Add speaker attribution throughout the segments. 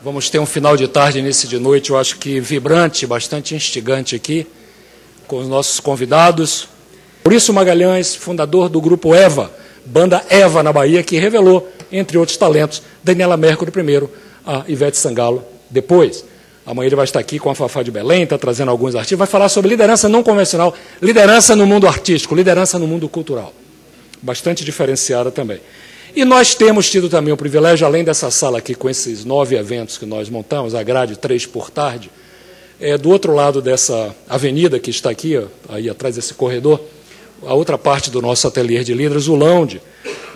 Speaker 1: Vamos ter um final de tarde, início de noite, eu acho que vibrante, bastante instigante aqui, com os nossos convidados. Maurício Magalhães, fundador do grupo EVA, banda EVA na Bahia, que revelou, entre outros talentos, Daniela Mercury primeiro, a Ivete Sangalo depois. Amanhã ele vai estar aqui com a Fafá de Belém, está trazendo alguns artistas, vai falar sobre liderança não convencional, liderança no mundo artístico, liderança no mundo cultural. Bastante diferenciada também. E nós temos tido também o privilégio, além dessa sala aqui, com esses 9 eventos que nós montamos, a grade 3 por tarde, do outro lado dessa avenida que está aqui, ó, aí atrás desse corredor, a outra parte do nosso ateliê de líderes, o lounge,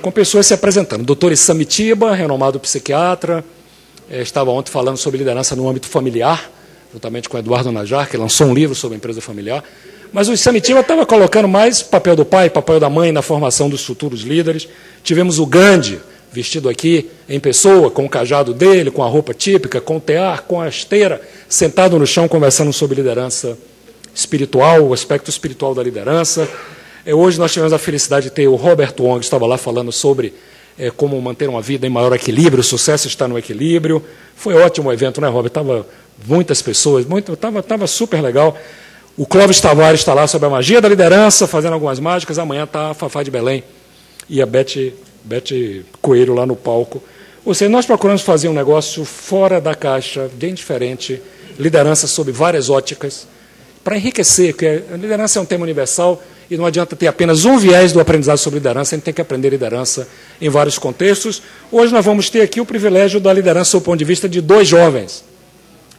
Speaker 1: com pessoas se apresentando. Dr. Isamitiba, renomado psiquiatra, estava ontem falando sobre liderança no âmbito familiar, juntamente com Eduardo Najar, que lançou um livro sobre a empresa familiar. Mas o Isamitiba estava colocando mais papel do pai, papel da mãe na formação dos futuros líderes. Tivemos o Gandhi, vestido aqui em pessoa, com o cajado dele, com a roupa típica, com o tear, com a esteira, sentado no chão, conversando sobre liderança espiritual, o aspecto espiritual da liderança. Hoje nós tivemos a felicidade de ter o Robert Wong, que estava lá falando sobre como manter uma vida em maior equilíbrio, o sucesso está no equilíbrio. Foi ótimo o evento, né, Robert? Estava muitas pessoas, estava super legal. O Clóvis Tavares está lá sobre a magia da liderança, fazendo algumas mágicas. Amanhã está a Fafá de Belém e a Beth Coelho lá no palco. Ou seja, nós procuramos fazer um negócio fora da caixa, bem diferente, liderança sob várias óticas, para enriquecer, porque a liderança é um tema universal e não adianta ter apenas um viés do aprendizado sobre liderança, a gente tem que aprender liderança em vários contextos. Hoje nós vamos ter aqui o privilégio da liderança sob o ponto de vista de 2 jovens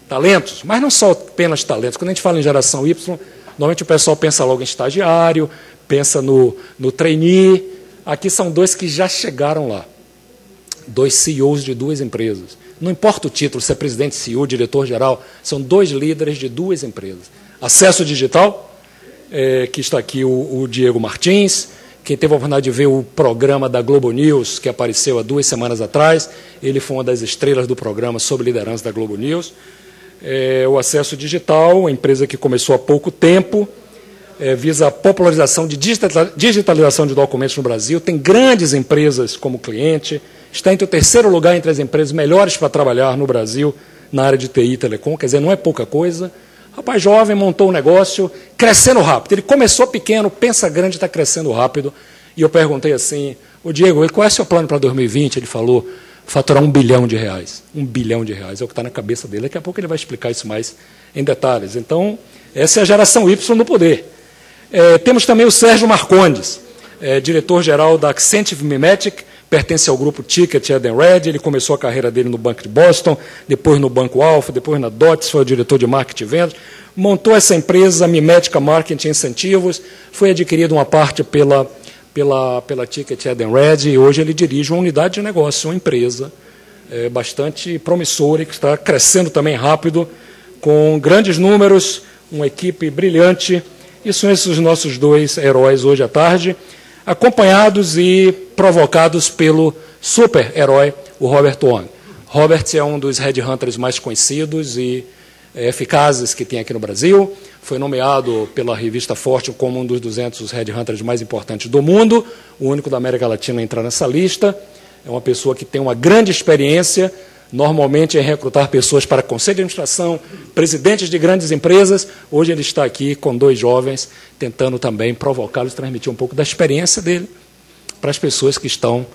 Speaker 1: talentos, mas não só apenas talentos. Quando a gente fala em geração Y, normalmente o pessoal pensa logo em estagiário, pensa no trainee. Aqui são 2 que já chegaram lá. 2 CEOs de 2 empresas. Não importa o título, se é presidente, CEO, diretor-geral, são 2 líderes de 2 empresas. Acesso Digital, que está aqui o Diego Martins, quem teve a oportunidade de ver o programa da Globo News, que apareceu há 2 semanas atrás, ele foi uma das estrelas do programa sobre liderança da Globo News. O Acesso Digital, a empresa que começou há pouco tempo, visa a popularização de digitalização de documentos no Brasil, tem grandes empresas como cliente, está entre o 3º lugar entre as empresas melhores para trabalhar no Brasil na área de TI e Telecom, quer dizer, não é pouca coisa. Rapaz jovem, montou um negócio, crescendo rápido. Ele começou pequeno, pensa grande, está crescendo rápido. E eu perguntei assim, o Diego, qual é o seu plano para 2020? Ele falou, faturar R$1 bilhão. R$1 bilhão, é o que está na cabeça dele. Daqui a pouco ele vai explicar isso mais em detalhes. Então, essa é a geração Y no poder. Temos também o Sérgio Marcondes, diretor-geral da Accenture Mimetic, pertence ao grupo Ticket Edenred, ele começou a carreira dele no Banco de Boston, depois no Banco Alfa, depois na DOTS, foi o diretor de marketing e vendas, montou essa empresa, Mimetica Marketing Incentivos, foi adquirido uma parte pela Ticket Edenred, e hoje ele dirige uma unidade de negócio, uma empresa bastante promissora, que está crescendo também rápido, com grandes números, uma equipe brilhante, e são esses os nossos 2 heróis hoje à tarde, acompanhados e provocados pelo super-herói, o Robert Wong. Robert é um dos headhunters mais conhecidos e eficazes que tem aqui no Brasil, foi nomeado pela revista Fortune como um dos 200 headhunters mais importantes do mundo, o único da América Latina a entrar nessa lista. É uma pessoa que tem uma grande experiência, normalmente em recrutar pessoas para conselho de administração, presidentes de grandes empresas. Hoje ele está aqui com 2 jovens, tentando também provocá-los, transmitir um pouco da experiência dele para as pessoas que estão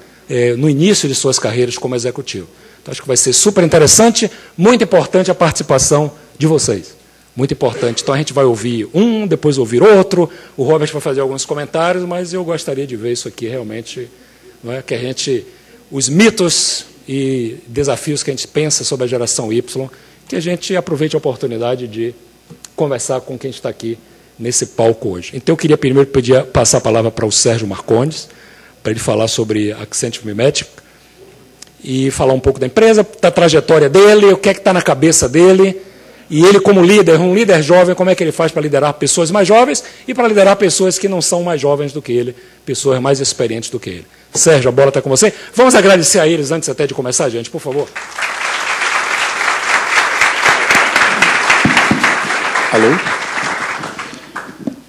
Speaker 1: no início de suas carreiras como executivo. Então, acho que vai ser super interessante, muito importante a participação de vocês. Muito importante. Então, a gente vai ouvir um, depois ouvir outro, o Robert vai fazer alguns comentários, mas eu gostaria de ver isso aqui realmente, não é? Que a gente, os mitos e desafios que a gente pensa sobre a geração Y, que a gente aproveite a oportunidade de conversar com quem está aqui nesse palco hoje. Então, eu queria primeiro passar a palavra para o Sérgio Marcondes, para ele falar sobre a Accenture Mimetic, e falar um pouco da empresa, da trajetória dele, o que é que está na cabeça dele, e ele como líder, um líder jovem, como é que ele faz para liderar pessoas mais jovens e para liderar pessoas que não são mais jovens do que ele, pessoas mais experientes do que ele. Sérgio, a bola está com você. Vamos agradecer a eles antes até de começar, gente, por favor.
Speaker 2: Alô?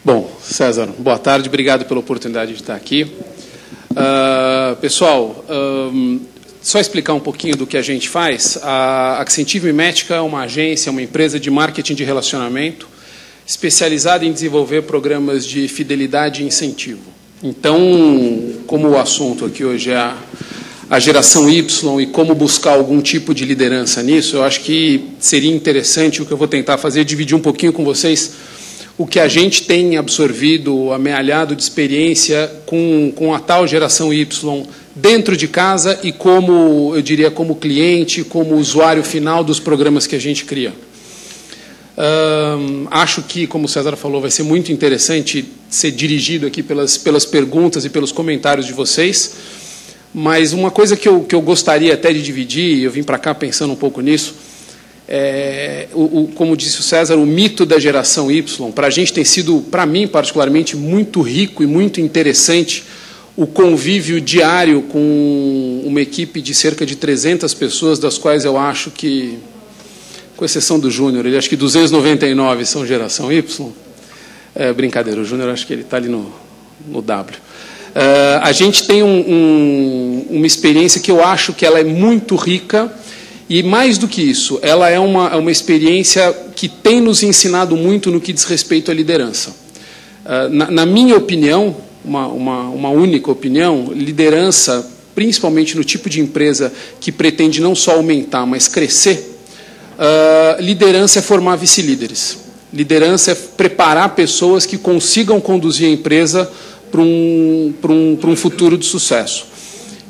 Speaker 2: Bom, César, boa tarde, obrigado pela oportunidade de estar aqui. Pessoal,
Speaker 3: Só explicar um pouquinho do que a gente faz. A Accentive Mimética é uma agência, uma empresa de marketing de relacionamento especializada em desenvolver programas de fidelidade e incentivo. Então, como o assunto aqui hoje é a geração Y e como buscar algum tipo de liderança nisso, eu acho que seria interessante, o que eu vou tentar fazer, é dividir um pouquinho com vocês o que a gente tem absorvido, amealhado de experiência com a tal geração Y dentro de casa e como, eu diria, como cliente, como usuário final dos programas que a gente cria. Acho que, como o César falou, vai ser muito interessante ser dirigido aqui pelas perguntas e pelos comentários de vocês, mas uma coisa que eu gostaria até de dividir, eu vim para cá pensando um pouco nisso, como disse o César, o mito da geração Y, para a gente tem sido, para mim particularmente, muito rico e muito interessante o convívio diário com uma equipe de cerca de 300 pessoas, das quais eu acho que, com exceção do Júnior, ele acho que 299 são geração Y. Brincadeira, o Júnior acho que ele está ali no W. A gente tem uma experiência que eu acho que ela é muito rica e, mais do que isso, ela é uma experiência que tem nos ensinado muito no que diz respeito à liderança. Na minha opinião, uma única opinião, liderança, principalmente no tipo de empresa que pretende não só aumentar, mas crescer, liderança é formar vice-líderes. Liderança é preparar pessoas que consigam conduzir a empresa para um futuro de sucesso.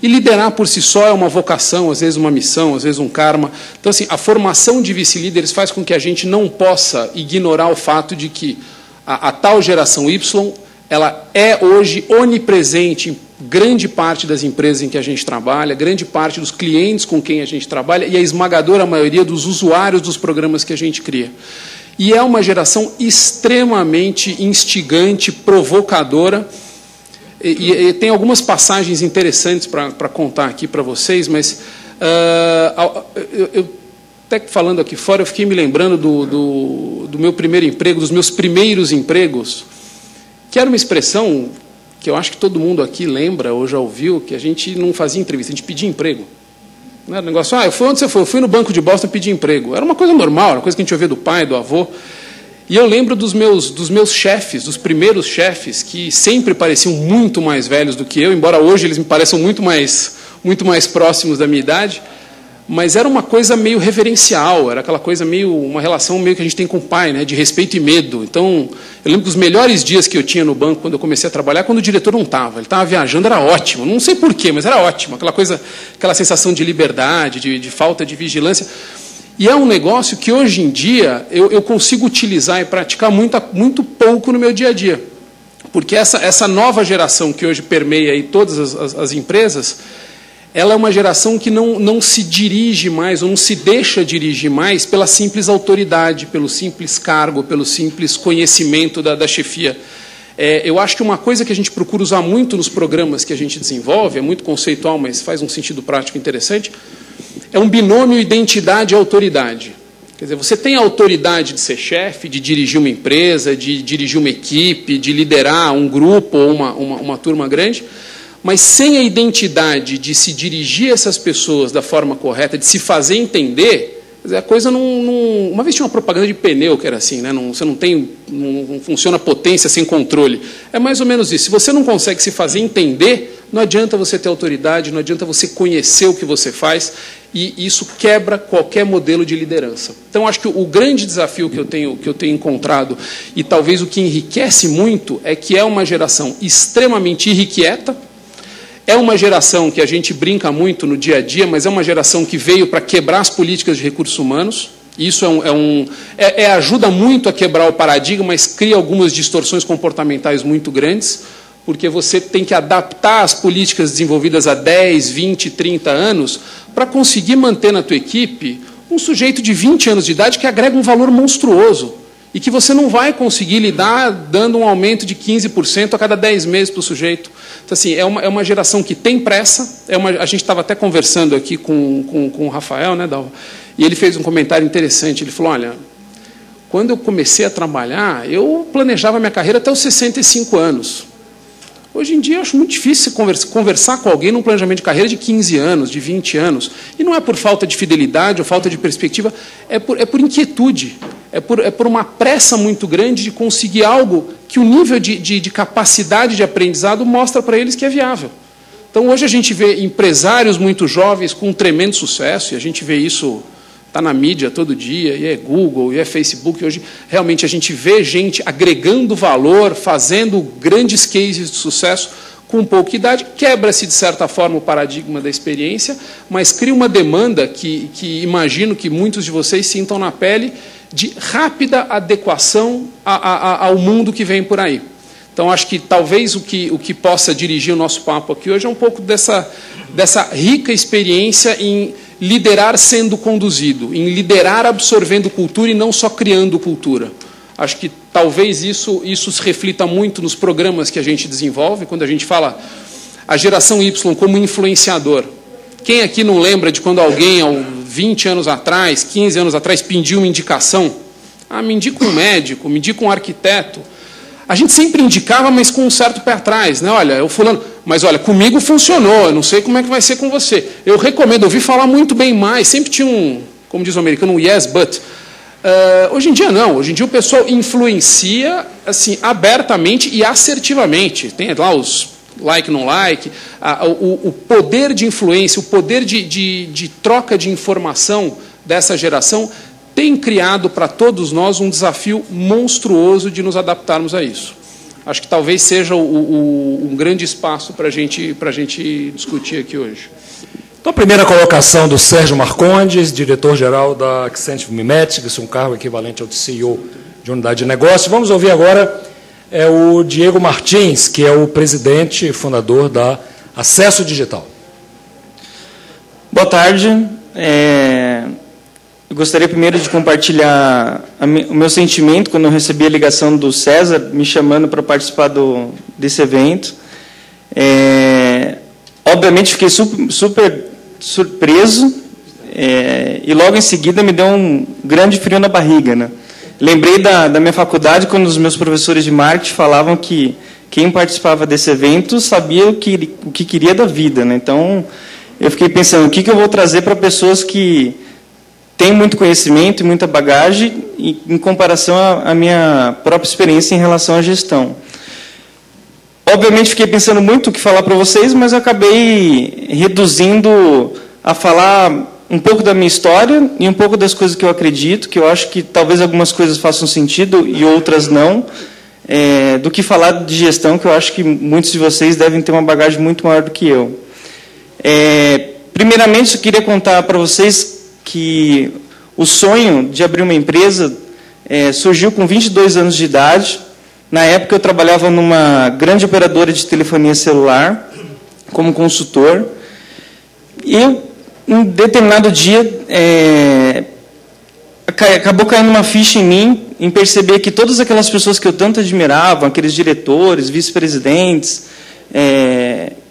Speaker 3: E liderar por si só é uma vocação, às vezes uma missão, às vezes um karma. Então, assim, a formação de vice-líderes faz com que a gente não possa ignorar o fato de que a tal geração Y, ela é hoje onipresente em grande parte das empresas em que a gente trabalha, grande parte dos clientes com quem a gente trabalha e a esmagadora maioria dos usuários dos programas que a gente cria. E é uma geração extremamente instigante, provocadora, e tem algumas passagens interessantes para contar aqui para vocês, mas eu até falando aqui fora, eu fiquei me lembrando do meu primeiro emprego, dos meus primeiros empregos, que era uma expressão que eu acho que todo mundo aqui lembra ou já ouviu, que a gente não fazia entrevista, a gente pedia emprego. Não era um negócio, onde você foi? Eu fui no Banco de Boston pedir emprego. Era uma coisa normal, era uma coisa que a gente ouvia do pai, do avô. E eu lembro dos meus chefes, dos primeiros chefes, que sempre pareciam muito mais velhos do que eu, embora hoje eles me pareçam muito mais próximos da minha idade, mas era uma coisa meio reverencial, era aquela coisa uma relação meio que a gente tem com o pai, né, de respeito e medo. Então, eu lembro dos melhores dias que eu tinha no banco quando eu comecei a trabalhar, quando o diretor não estava, ele estava viajando, era ótimo, não sei porquê, mas era ótimo, aquela sensação de liberdade, de falta de vigilância. E é um negócio que hoje em dia eu consigo utilizar e praticar muito pouco no meu dia a dia, porque essa nova geração que hoje permeia aí todas as empresas, ela é uma geração que não se dirige mais, ou não se deixa dirigir mais pela simples autoridade, pelo simples cargo, pelo simples conhecimento da chefia. Eu acho que uma coisa que a gente procura usar muito nos programas que a gente desenvolve, é muito conceitual, mas faz um sentido prático interessante, é um binômio identidade e autoridade. Quer dizer, você tem a autoridade de ser chefe, de dirigir uma empresa, de dirigir uma equipe, de liderar um grupo ou uma turma grande, mas sem a identidade de se dirigir a essas pessoas da forma correta, de se fazer entender, a coisa não... Uma vez tinha uma propaganda de pneu que era assim, né? Você não funciona potência sem controle. É mais ou menos isso. Se você não consegue se fazer entender, não adianta você ter autoridade, não adianta você conhecer o que você faz, e isso quebra qualquer modelo de liderança. Então, acho que o grande desafio que eu tenho encontrado, e talvez o que enriquece muito, é que é uma geração extremamente irrequieta. É uma geração que a gente brinca muito no dia a dia, mas é uma geração que veio para quebrar as políticas de recursos humanos. Isso ajuda muito a quebrar o paradigma, mas cria algumas distorções comportamentais muito grandes, porque você tem que adaptar as políticas desenvolvidas há 10, 20, 30 anos para conseguir manter na tua equipe um sujeito de 20 anos de idade que agrega um valor monstruoso e que você não vai conseguir lidar dando um aumento de 15% a cada 10 meses para o sujeito. Então, assim, é uma geração que tem pressa. A gente estava até conversando aqui com o Rafael, né, Dalva, e ele fez um comentário interessante. Ele falou, olha, quando eu comecei a trabalhar, eu planejava minha carreira até os 65 anos. Hoje em dia, eu acho muito difícil conversar com alguém num planejamento de carreira de 15 anos, de 20 anos. E não é por falta de fidelidade ou falta de perspectiva, é por inquietude, é por uma pressa muito grande de conseguir algo que o nível de capacidade de aprendizado mostra para eles que é viável. Então, hoje a gente vê empresários muito jovens com um tremendo sucesso, e a gente vê isso, está na mídia todo dia, e é Google, e é Facebook. Hoje, realmente, a gente vê gente agregando valor, fazendo grandes cases de sucesso com pouca idade. Quebra-se, de certa forma, o paradigma da experiência, mas cria uma demanda que imagino que muitos de vocês sintam na pele de rápida adequação ao mundo que vem por aí. Então, acho que talvez o que possa dirigir o nosso papo aqui hoje é um pouco dessa rica experiência em liderar sendo conduzido, em liderar absorvendo cultura e não só criando cultura. Acho que talvez isso se reflita muito nos programas que a gente desenvolve, quando a gente fala a geração Y como influenciador. Quem aqui não lembra de quando alguém, há 20 anos atrás, 15 anos atrás, pediu uma indicação? Me indica um médico, me indica um arquiteto. A gente sempre indicava, mas com um certo pé atrás, né? Olha, eu fulano, mas olha, comigo funcionou, eu não sei como é que vai ser com você. Eu recomendo, ouvi falar muito bem mais, sempre tinha como diz o americano, um yes, but. Hoje em dia não, hoje em dia o pessoal influencia assim, abertamente e assertivamente. Tem lá os like, não like, o poder de influência, o poder de troca de informação dessa geração tem criado para todos nós um desafio monstruoso de nos adaptarmos a isso. Acho que talvez seja um grande espaço para a gente discutir aqui hoje.
Speaker 1: Então, a primeira colocação do Sérgio Marcondes, diretor-geral da Accenture Mimetics, um cargo equivalente ao de CEO de unidade de negócio. Vamos ouvir agora o Diego Martins, que é o presidente e fundador da Acesso Digital.
Speaker 4: Boa tarde. Eu gostaria primeiro de compartilhar o meu sentimento quando eu recebi a ligação do César, me chamando para participar desse evento. Obviamente, fiquei super surpreso e logo em seguida me deu um grande frio na barriga, né? Lembrei da minha faculdade, quando os meus professores de marketing falavam que quem participava desse evento sabia o que queria da vida, né? Então, eu fiquei pensando, o que eu vou trazer para pessoas que têm muito conhecimento e muita bagagem em comparação à minha própria experiência em relação à gestão. Obviamente, fiquei pensando muito o que falar para vocês, mas eu acabei reduzindo a falar um pouco da minha história e um pouco das coisas que eu acredito, que eu acho que talvez algumas coisas façam sentido e outras não, do que falar de gestão, que eu acho que muitos de vocês devem ter uma bagagem muito maior do que eu. Primeiramente, eu queria contar para vocês que o sonho de abrir uma empresa surgiu com 22 anos de idade. Na época, eu trabalhava numa grande operadora de telefonia celular, como consultor. E, um determinado dia, acabou caindo uma ficha em mim, em perceber que todas aquelas pessoas que eu tanto admirava, aqueles diretores, vice-presidentes,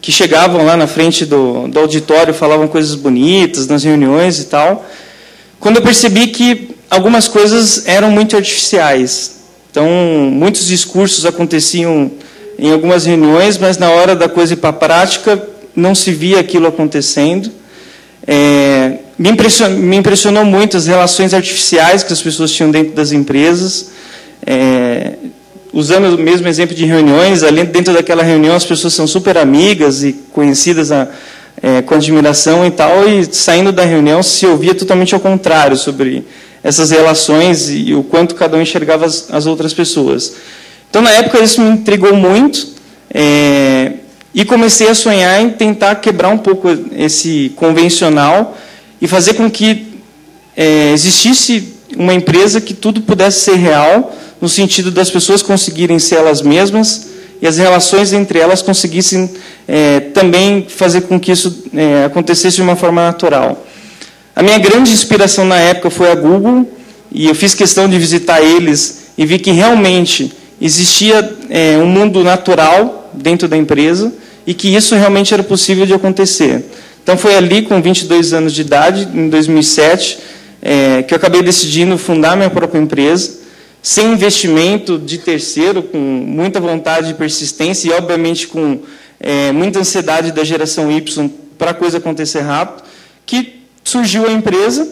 Speaker 4: que chegavam lá na frente do auditório, falavam coisas bonitas nas reuniões e tal, quando eu percebi que algumas coisas eram muito artificiais. Então, muitos discursos aconteciam em algumas reuniões, mas na hora da coisa ir para a prática, não se via aquilo acontecendo. Me impressionou muito as relações artificiais que as pessoas tinham dentro das empresas. Usando o mesmo exemplo de reuniões, ali dentro daquela reunião as pessoas são super amigas e conhecidas com admiração e tal, e saindo da reunião se ouvia totalmente ao contrário sobre essas relações e o quanto cada um enxergava as outras pessoas. Então, na época, isso me intrigou muito e comecei a sonhar em tentar quebrar um pouco esse convencional e fazer com que existisse uma empresa que tudo pudesse ser real, no sentido das pessoas conseguirem ser elas mesmas e as relações entre elas conseguissem também fazer com que isso acontecesse de uma forma natural. A minha grande inspiração na época foi a Google, e eu fiz questão de visitar eles e vi que realmente existia um mundo natural dentro da empresa e que isso realmente era possível de acontecer. Então, foi ali, com 22 anos de idade, em 2007, que eu acabei decidindo fundar minha própria empresa. sem investimento de terceiro, com muita vontade e persistência e, obviamente, com muita ansiedade da geração Y para a coisa acontecer rápido, que surgiu a empresa.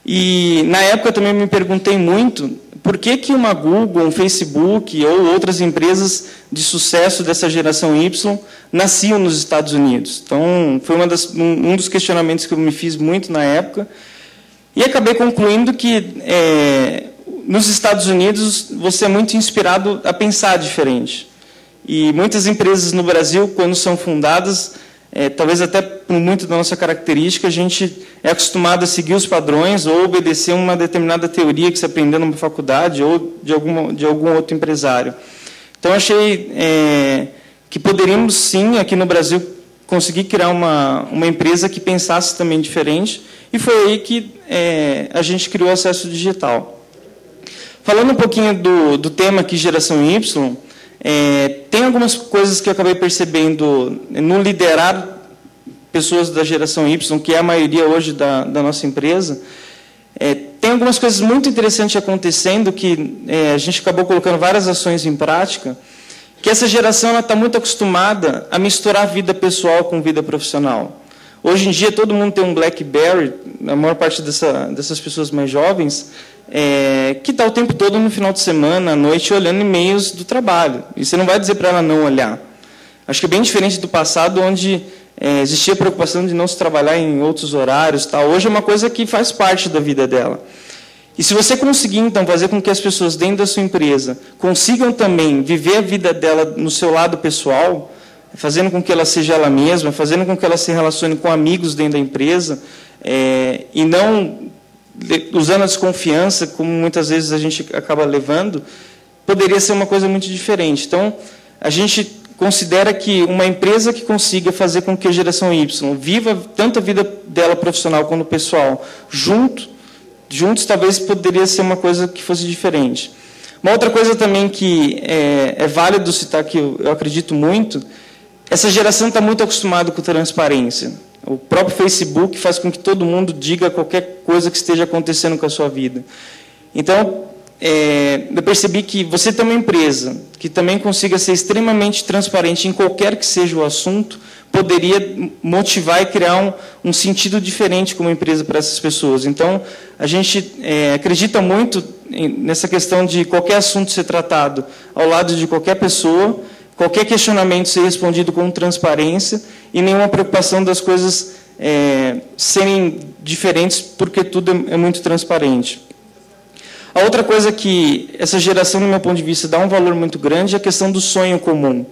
Speaker 4: E, na época, eu também me perguntei muito por que uma Google, um Facebook ou outras empresas de sucesso dessa geração Y nasciam nos Estados Unidos. Então, foi um dos questionamentos que eu me fiz muito na época. E acabei concluindo que, nos Estados Unidos, você é muito inspirado a pensar diferente. E muitas empresas no Brasil, quando são fundadas, talvez até por muito da nossa característica, a gente é acostumado a seguir os padrões ou obedecer uma determinada teoria que se aprendeu numa faculdade ou de algum outro empresário. Então, achei que poderíamos, sim, aqui no Brasil, conseguir criar uma empresa que pensasse também diferente, e foi aí que a gente criou o Acesso Digital. Falando um pouquinho do tema aqui, Geração Y, tem algumas coisas que eu acabei percebendo no liderar pessoas da geração Y, que é a maioria hoje da nossa empresa. Tem algumas coisas muito interessantes acontecendo que a gente acabou colocando várias ações em prática, que essa geração está muito acostumada a misturar vida pessoal com vida profissional. Hoje em dia, todo mundo tem um BlackBerry, a maior parte dessas pessoas mais jovens, que está o tempo todo no final de semana, à noite, olhando e-mails do trabalho. E você não vai dizer para ela não olhar. Acho que é bem diferente do passado, onde existia a preocupação de não se trabalhar em outros horários. Tal. Hoje é uma coisa que faz parte da vida dela. E se você conseguir, então, fazer com que as pessoas dentro da sua empresa consigam também viver a vida dela no seu lado pessoal, fazendo com que ela seja ela mesma, fazendo com que ela se relacione com amigos dentro da empresa, e não usando a desconfiança, como muitas vezes a gente acaba levando, poderia ser uma coisa muito diferente. Então, a gente considera que uma empresa que consiga fazer com que a geração Y viva tanto a vida dela profissional quanto pessoal juntos talvez poderia ser uma coisa que fosse diferente. Uma outra coisa também que é válido citar, que eu acredito muito, essa geração está muito acostumada com transparência. O próprio Facebook faz com que todo mundo diga qualquer coisa que esteja acontecendo com a sua vida. Então, eu percebi que você tem uma empresa que também consiga ser extremamente transparente em qualquer que seja o assunto, poderia motivar e criar um sentido diferente como empresa para essas pessoas. Então, a gente acredita muito nessa questão de qualquer assunto ser tratado ao lado de qualquer pessoa, qualquer questionamento ser respondido com transparência e nenhuma preocupação das coisas serem diferentes, porque tudo é muito transparente. A outra coisa que essa geração, do meu ponto de vista, dá um valor muito grande é a questão do sonho comum.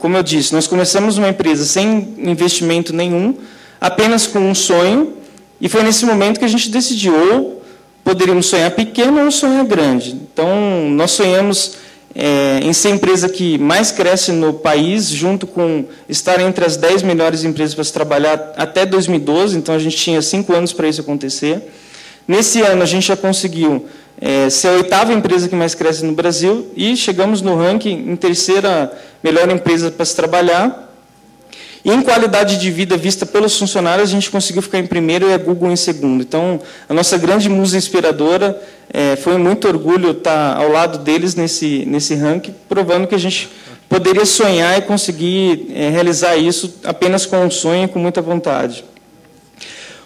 Speaker 4: Como eu disse, nós começamos uma empresa sem investimento nenhum, apenas com um sonho, e foi nesse momento que a gente decidiu, ou poderíamos sonhar pequeno ou sonhar grande. Então, nós sonhamos em ser a empresa que mais cresce no país, junto com estar entre as 10 melhores empresas para se trabalhar até 2012, então a gente tinha 5 anos para isso acontecer. Nesse ano, a gente já conseguiu ser a 8ª empresa que mais cresce no Brasil e chegamos no ranking em 3ª melhor empresa para se trabalhar. E em qualidade de vida vista pelos funcionários, a gente conseguiu ficar em primeiro e a Google em segundo. Então, a nossa grande musa inspiradora, foi muito orgulho estar ao lado deles nesse ranking, provando que a gente poderia sonhar e conseguir realizar isso apenas com um sonho e com muita vontade.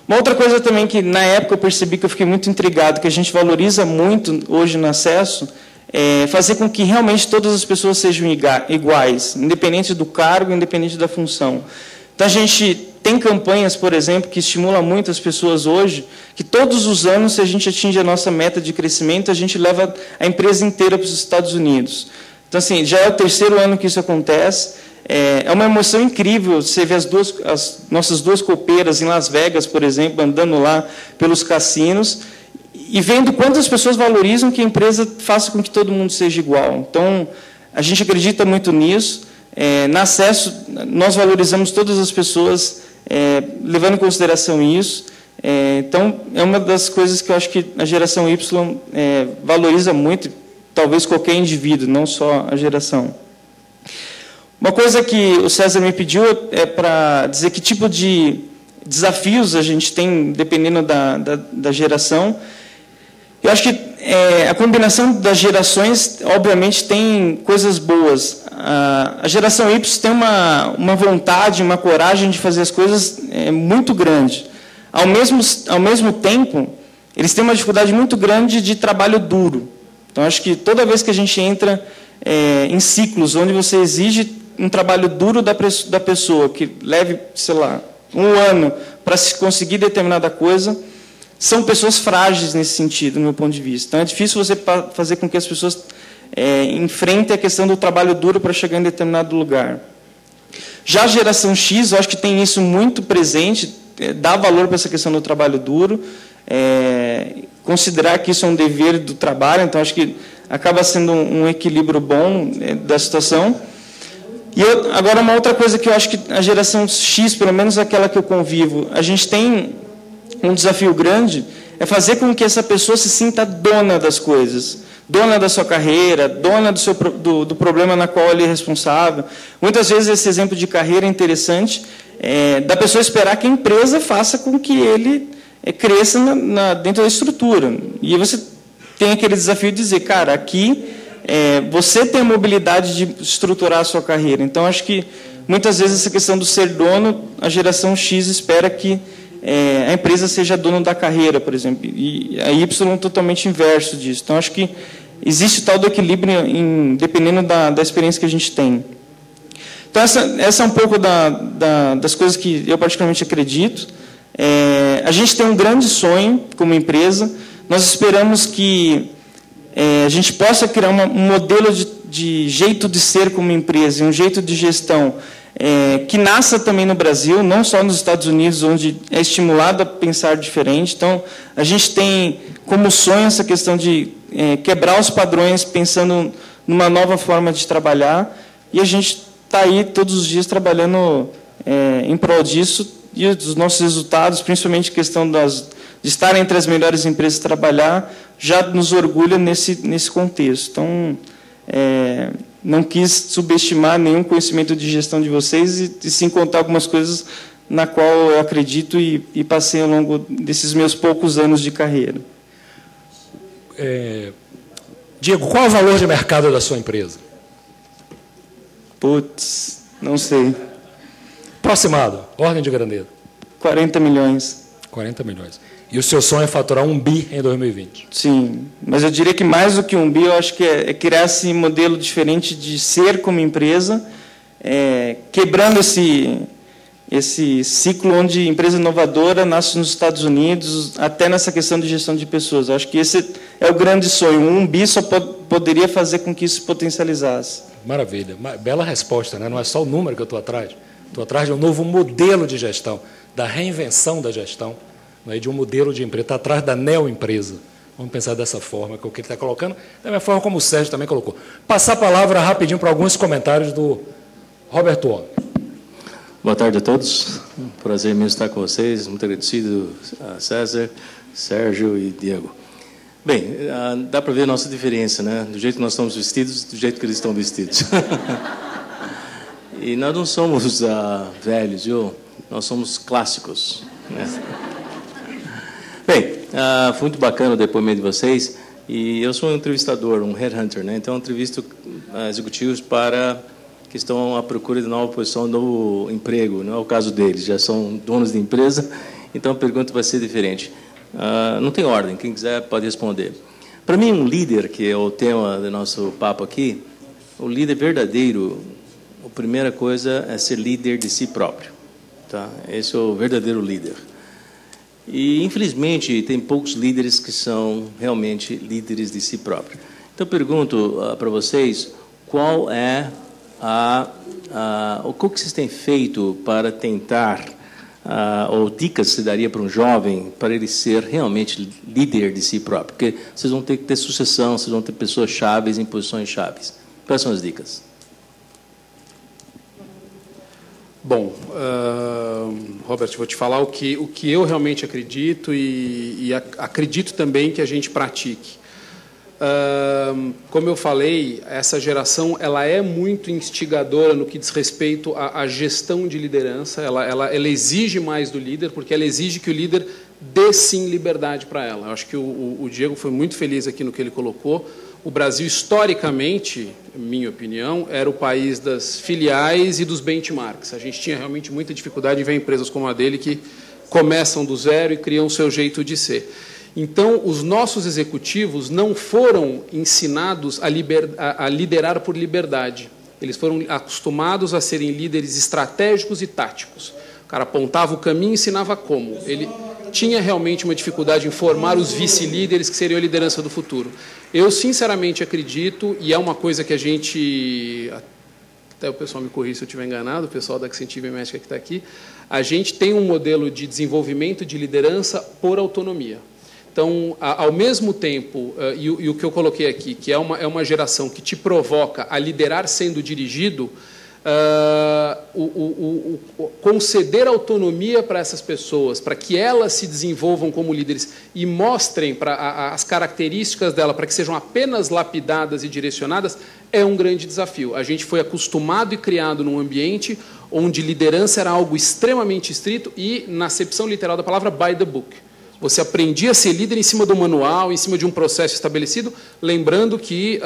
Speaker 4: Uma outra coisa também que, na época, eu percebi que eu fiquei muito intrigado, que a gente valoriza muito hoje no acesso, é fazer com que realmente todas as pessoas sejam iguais, independente do cargo, independente da função. Então, a gente tem campanhas, por exemplo, que estimulam muito as pessoas hoje, que todos os anos, se a gente atinge a nossa meta de crescimento, a gente leva a empresa inteira para os Estados Unidos. Então, assim, já é o 3º ano que isso acontece. É uma emoção incrível você ver as nossas 2 copeiras em Las Vegas, por exemplo, andando lá pelos cassinos e vendo quantas pessoas valorizam que a empresa faça com que todo mundo seja igual. Então, a gente acredita muito nisso. Na Acesso, nós valorizamos todas as pessoas, levando em consideração isso. Então, é uma das coisas que eu acho que a geração Y valoriza muito, talvez qualquer indivíduo, não só a geração. Uma coisa que o César me pediu é para dizer que tipo de desafios a gente tem, dependendo da geração. Eu acho que a combinação das gerações, obviamente, tem coisas boas. A geração Y tem uma vontade, uma coragem de fazer as coisas muito grande. Ao mesmo tempo, eles têm uma dificuldade muito grande de trabalho duro. Então, acho que toda vez que a gente entra em ciclos onde você exige um trabalho duro da pessoa, que leve, sei lá, 1 ano para se conseguir determinada coisa, são pessoas frágeis nesse sentido, do meu ponto de vista. Então, é difícil você fazer com que as pessoas enfrentem a questão do trabalho duro para chegar em determinado lugar. Já a geração X, eu acho que tem isso muito presente, dá valor para essa questão do trabalho duro, considerar que isso é um dever do trabalho, então acho que acaba sendo um equilíbrio bom da situação. E agora, uma outra coisa que eu acho que a geração X, pelo menos aquela que eu convivo, a gente tem um desafio grande, é fazer com que essa pessoa se sinta dona das coisas, dona da sua carreira, dona do problema na qual ele é responsável. Muitas vezes esse exemplo de carreira é interessante, da pessoa esperar que a empresa faça com que ele cresça dentro da estrutura. E você tem aquele desafio de dizer, cara, aqui você tem a mobilidade de estruturar a sua carreira. Então, acho que muitas vezes essa questão do ser dono, a geração X espera que a empresa seja dona da carreira, por exemplo, e a Y é totalmente inverso disso. Então, acho que existe o tal do equilíbrio dependendo da experiência que a gente tem. Então, essa é um pouco das coisas que eu particularmente acredito. A gente tem um grande sonho como empresa, nós esperamos que a gente possa criar um modelo de jeito de ser como empresa, um jeito de gestão que nasça também no Brasil, não só nos Estados Unidos, onde é estimulado a pensar diferente. Então, a gente tem como sonho essa questão de quebrar os padrões, pensando numa nova forma de trabalhar, e a gente está aí todos os dias trabalhando em prol disso, e dos nossos resultados, principalmente a questão de estar entre as melhores empresas a trabalhar, já nos orgulha nesse contexto. Então, não quis subestimar nenhum conhecimento de gestão de vocês e sim contar algumas coisas na qual eu acredito e passei ao longo desses meus poucos anos de carreira.
Speaker 1: Diego, qual é o valor de mercado da sua empresa?
Speaker 4: Putz, não sei.
Speaker 1: Aproximado, ordem de grandeza.
Speaker 4: 40 milhões.
Speaker 1: 40 milhões. E o seu sonho é faturar 1 bi em 2020?
Speaker 4: Sim, mas eu diria que mais do que 1 bi, eu acho que é criar esse modelo diferente de ser como empresa, quebrando esse ciclo onde empresa inovadora nasce nos Estados Unidos, até nessa questão de gestão de pessoas. Eu acho que esse é o grande sonho. 1 bi só poderia fazer com que isso se potencializasse.
Speaker 1: Maravilha. Bela resposta, né? Não é só o número que eu estou atrás. Estou atrás de um novo modelo de gestão, da reinvenção da gestão, de um modelo de empresa, está atrás da neoempresa. Vamos pensar dessa forma, que é o que ele está colocando, da mesma forma como o Sérgio também colocou. Passar a palavra rapidinho para alguns comentários do Roberto Homem.
Speaker 5: Boa tarde a todos, prazer mesmo estar com vocês, muito agradecido a César, Sérgio e Diego. Bem, dá para ver a nossa diferença, né? Do jeito que nós estamos vestidos, do jeito que eles estão vestidos. E nós não somos velhos, viu? Nós somos clássicos, né? Bem, foi muito bacana o depoimento de vocês, e eu sou um entrevistador, um headhunter, né? Então eu entrevisto executivos que estão à procura de nova posição, de novo emprego. Não é o caso deles, já são donos de empresa, então a pergunta vai ser diferente. Não tem ordem, quem quiser pode responder. Para mim, um líder, que é o tema do nosso papo aqui, o líder verdadeiro, a primeira coisa é ser líder de si próprio. Tá? Esse é o verdadeiro líder. E, infelizmente, tem poucos líderes que são realmente líderes de si próprio. Então, eu pergunto para vocês, qual é o que vocês têm feito para tentar, ou dicas se daria para um jovem, para ele ser realmente líder de si próprio? Porque vocês vão ter que ter sucessão, vocês vão ter pessoas chaves em posições chaves. Quais são as dicas?
Speaker 3: Bom, Robert, vou te falar o que eu realmente acredito e acredito também que a gente pratique. Como eu falei, essa geração ela é muito instigadora no que diz respeito à gestão de liderança. Ela exige mais do líder, porque ela exige que o líder dê sim liberdade para ela. Eu acho que o Diego foi muito feliz aqui no que ele colocou. O Brasil, historicamente, minha opinião, era o país das filiais e dos benchmarks. A gente tinha realmente muita dificuldade em ver empresas como a dele que começam do zero e criam o seu jeito de ser. Então, os nossos executivos não foram ensinados a liderar por liberdade. Eles foram acostumados a serem líderes estratégicos e táticos. O cara apontava o caminho e ensinava como. Ele tinha realmente uma dificuldade em formar os vice-líderes que seriam a liderança do futuro. Eu, sinceramente, acredito, e é uma coisa que a gente... Até o pessoal me corrija se eu estiver enganado, o pessoal da Accentive Médica que está aqui, a gente tem um modelo de desenvolvimento de liderança por autonomia. Então, ao mesmo tempo, e o que eu coloquei aqui, que é uma geração que te provoca a liderar sendo dirigido, conceder autonomia para essas pessoas, para que elas se desenvolvam como líderes e mostrem as características dela para que sejam apenas lapidadas e direcionadas, é um grande desafio. A gente foi acostumado e criado num ambiente onde liderança era algo extremamente estrito e, na acepção literal da palavra, by the book. Você aprendia a ser líder em cima do manual, em cima de um processo estabelecido, lembrando que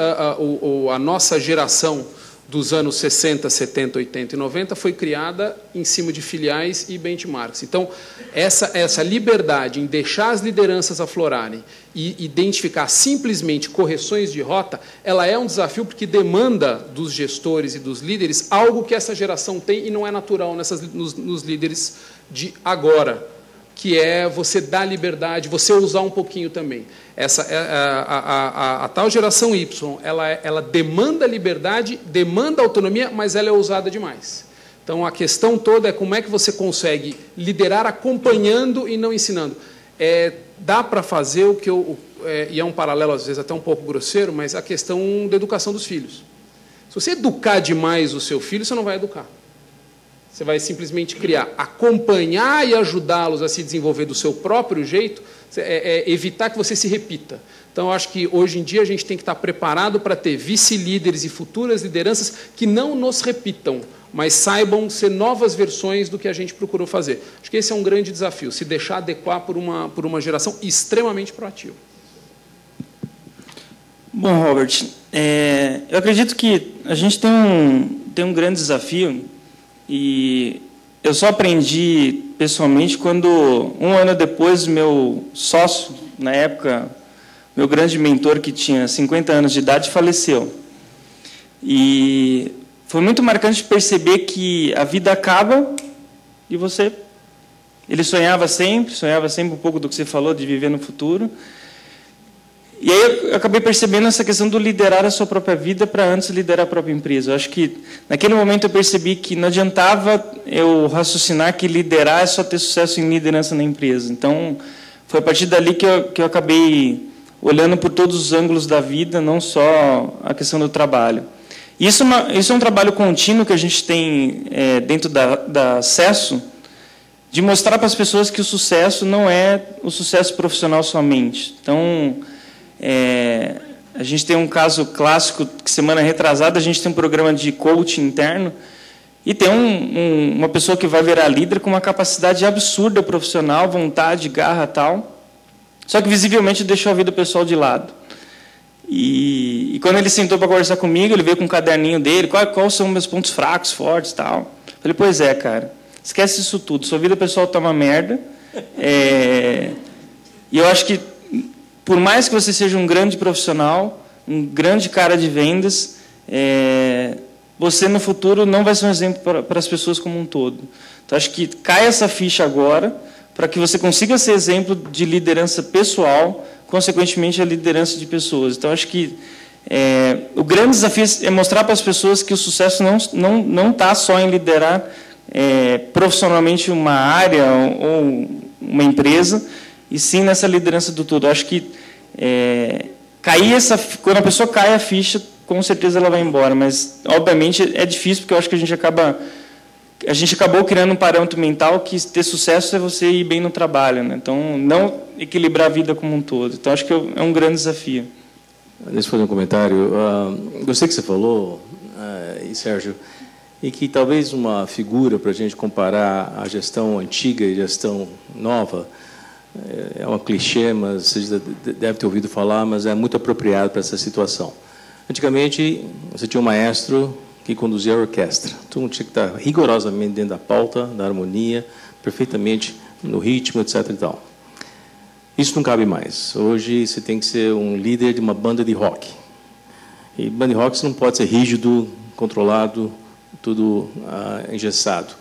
Speaker 3: a nossa geração dos anos 60, 70, 80 e 90 foi criada em cima de filiais e benchmarks. Então, essa liberdade em deixar as lideranças aflorarem e identificar simplesmente correções de rota, ela é um desafio porque demanda dos gestores e dos líderes algo que essa geração tem e não é natural nos líderes de agora, que é você dar liberdade, você usar um pouquinho também. A tal geração Y, ela demanda liberdade, demanda autonomia, mas ela é ousada demais. Então, a questão toda é como é que você consegue liderar acompanhando e não ensinando. Dá para fazer o que e é um paralelo, às vezes, até um pouco grosseiro, mas a questão da educação dos filhos. Se você educar demais o seu filho, você não vai educar. Você vai simplesmente criar, acompanhar e ajudá-los a se desenvolver do seu próprio jeito, evitar que você se repita. Então, eu acho que, hoje em dia, a gente tem que estar preparado para ter vice-líderes e futuras lideranças que não nos repitam, mas saibam ser novas versões do que a gente procurou fazer. Acho que esse é um grande desafio, se deixar adequar por uma geração extremamente proativa.
Speaker 4: Bom, Robert, eu acredito que a gente tem um grande desafio. E eu só aprendi pessoalmente quando, um ano depois, meu sócio, na época, meu grande mentor, que tinha 50 anos de idade, faleceu. E foi muito marcante perceber que a vida acaba e você... Ele sonhava sempre um pouco do que você falou, de viver no futuro. E aí eu acabei percebendo essa questão do liderar a sua própria vida para antes liderar a própria empresa. Eu acho que, naquele momento, eu percebi que não adiantava eu raciocinar que liderar é só ter sucesso em liderança na empresa. Então, foi a partir dali que eu acabei olhando por todos os ângulos da vida, não só a questão do trabalho. Isso é um trabalho contínuo que a gente tem dentro da Acesso, de mostrar para as pessoas que o sucesso não é o sucesso profissional somente. Então... a gente tem um caso clássico que, semana retrasada, a gente tem um programa de coaching interno e tem uma pessoa que vai virar líder com uma capacidade absurda profissional, vontade, garra, tal, só que visivelmente deixou a vida pessoal de lado. E quando ele sentou para conversar comigo, ele veio com um caderninho dele, quais são meus pontos fracos, fortes, tal. Eu falei, pois é, cara, esquece isso tudo, sua vida pessoal tá uma merda. E eu acho que, por mais que você seja um grande profissional, um grande cara de vendas, você no futuro não vai ser um exemplo para as pessoas como um todo. Então, acho que cai essa ficha agora para que você consiga ser exemplo de liderança pessoal, consequentemente a liderança de pessoas. Então, acho que o grande desafio é mostrar para as pessoas que o sucesso não está só em liderar profissionalmente uma área ou uma empresa, e sim nessa liderança do todo. Acho que quando a pessoa cai a ficha, com certeza ela vai embora, mas obviamente é difícil, porque eu acho que a gente acabou criando um parâmetro mental que ter sucesso é você ir bem no trabalho, né? Então não equilibrar a vida como um todo. Então acho que é um grande desafio.
Speaker 5: Deixa eu fazer um comentário. Gostei que você falou, Sérgio, e que talvez uma figura para a gente comparar a gestão antiga e a gestão nova é um clichê, mas você já deve ter ouvido falar, mas é muito apropriado para essa situação. Antigamente, você tinha um maestro que conduzia a orquestra. Todo mundo tinha que estar rigorosamente dentro da pauta, da harmonia, perfeitamente no ritmo, etc. e tal. Isso não cabe mais. Hoje, você tem que ser um líder de uma banda de rock. E banda de rock você não pode ser rígido, controlado, tudo engessado.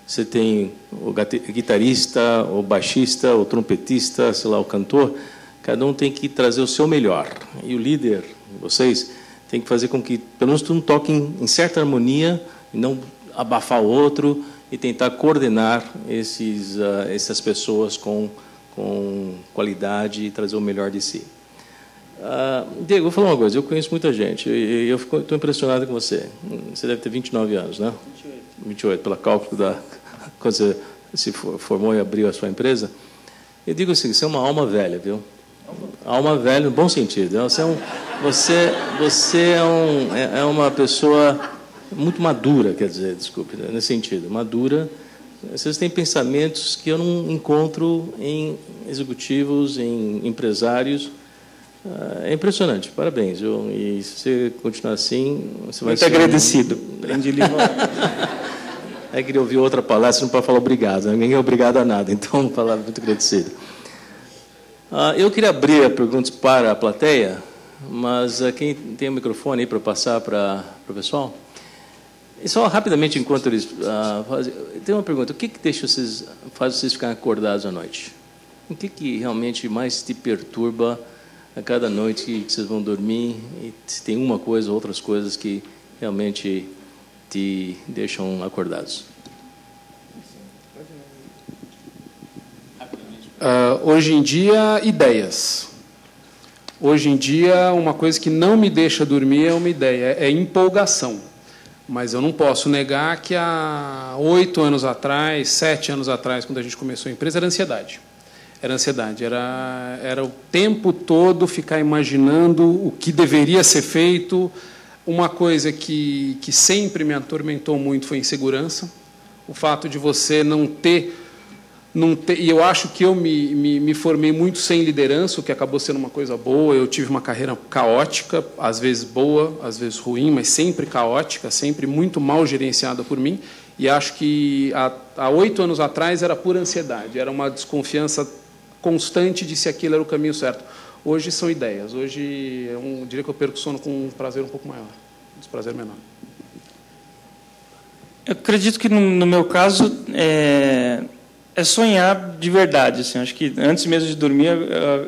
Speaker 5: Você tem o guitarrista, o baixista, o trompetista, sei lá, o cantor. Cada um tem que trazer o seu melhor. E o líder, vocês, tem que fazer com que, pelo menos, um toque em certa harmonia, e não abafar o outro, e tentar coordenar essas pessoas com qualidade e trazer o melhor de si. Diego, vou falar uma coisa. Eu conheço muita gente. Eu estou impressionado com você. Você deve ter 29 anos, né? 28, pelo cálculo quando você se formou e abriu a sua empresa. Eu digo assim, você é uma alma velha, viu? Alma velha no bom sentido. Você é uma pessoa muito madura, quer dizer, desculpe, nesse sentido. Madura. Vocês têm pensamentos que eu não encontro em executivos, em empresários. É impressionante, parabéns. E se você continuar assim, você vai ser...
Speaker 4: Muito agradecido.
Speaker 5: Eu queria ouvir outra palestra, não pode falar obrigado. Ninguém é obrigado a nada, então uma palavra muito agradecida. Eu queria abrir a perguntas para a plateia, mas quem tem o microfone aí para passar para o pessoal? E só rapidamente, enquanto eles fazem... Tem uma pergunta, o que faz vocês ficarem acordados à noite? O que realmente mais te perturba a cada noite que vocês vão dormir? E se tem uma coisa ou outras coisas que realmente te deixam acordados?
Speaker 3: Hoje em dia, ideias. Hoje em dia, uma coisa que não me deixa dormir é uma ideia, é empolgação. Mas eu não posso negar que há 8 anos atrás, 7 anos atrás, quando a gente começou a empresa, era ansiedade. Era ansiedade, era o tempo todo ficar imaginando o que deveria ser feito. Uma coisa que sempre me atormentou muito foi a insegurança. O fato de você não ter... E eu acho que eu me formei muito sem liderança, o que acabou sendo uma coisa boa. Eu tive uma carreira caótica, às vezes boa, às vezes ruim, mas sempre caótica, sempre muito mal gerenciada por mim. E acho que há 8 anos atrás era pura ansiedade, era uma desconfiança constante de se aquilo era o caminho certo. Hoje são ideias. Hoje eu diria que eu perco o sono com um prazer um pouco maior, um desprazer menor.
Speaker 4: Eu acredito que no meu caso é sonhar de verdade. Assim, acho que antes mesmo de dormir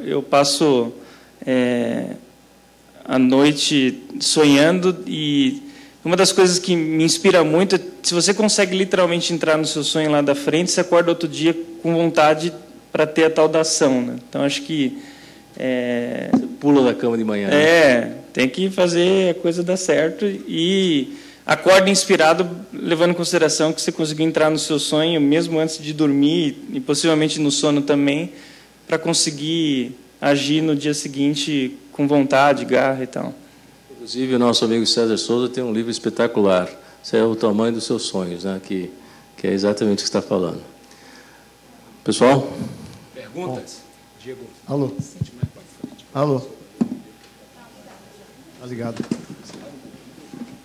Speaker 4: eu passo a noite sonhando, e uma das coisas que me inspira muito é se você consegue literalmente entrar no seu sonho lá da frente, você acorda outro dia com vontade para ter a tal da ação, né? Então acho que
Speaker 5: você pula da cama de manhã.
Speaker 4: Tem que fazer a coisa dar certo e acorda inspirado, levando em consideração que você conseguiu entrar no seu sonho mesmo antes de dormir, e possivelmente no sono também, para conseguir agir no dia seguinte com vontade, garra e tal.
Speaker 5: Inclusive, o nosso amigo César Souza tem um livro espetacular, Isso é o tamanho dos seus sonhos, né? Que é exatamente o que você está falando. Pessoal?
Speaker 1: Perguntas? Diego.
Speaker 6: Alô? Alô? Tá ligado.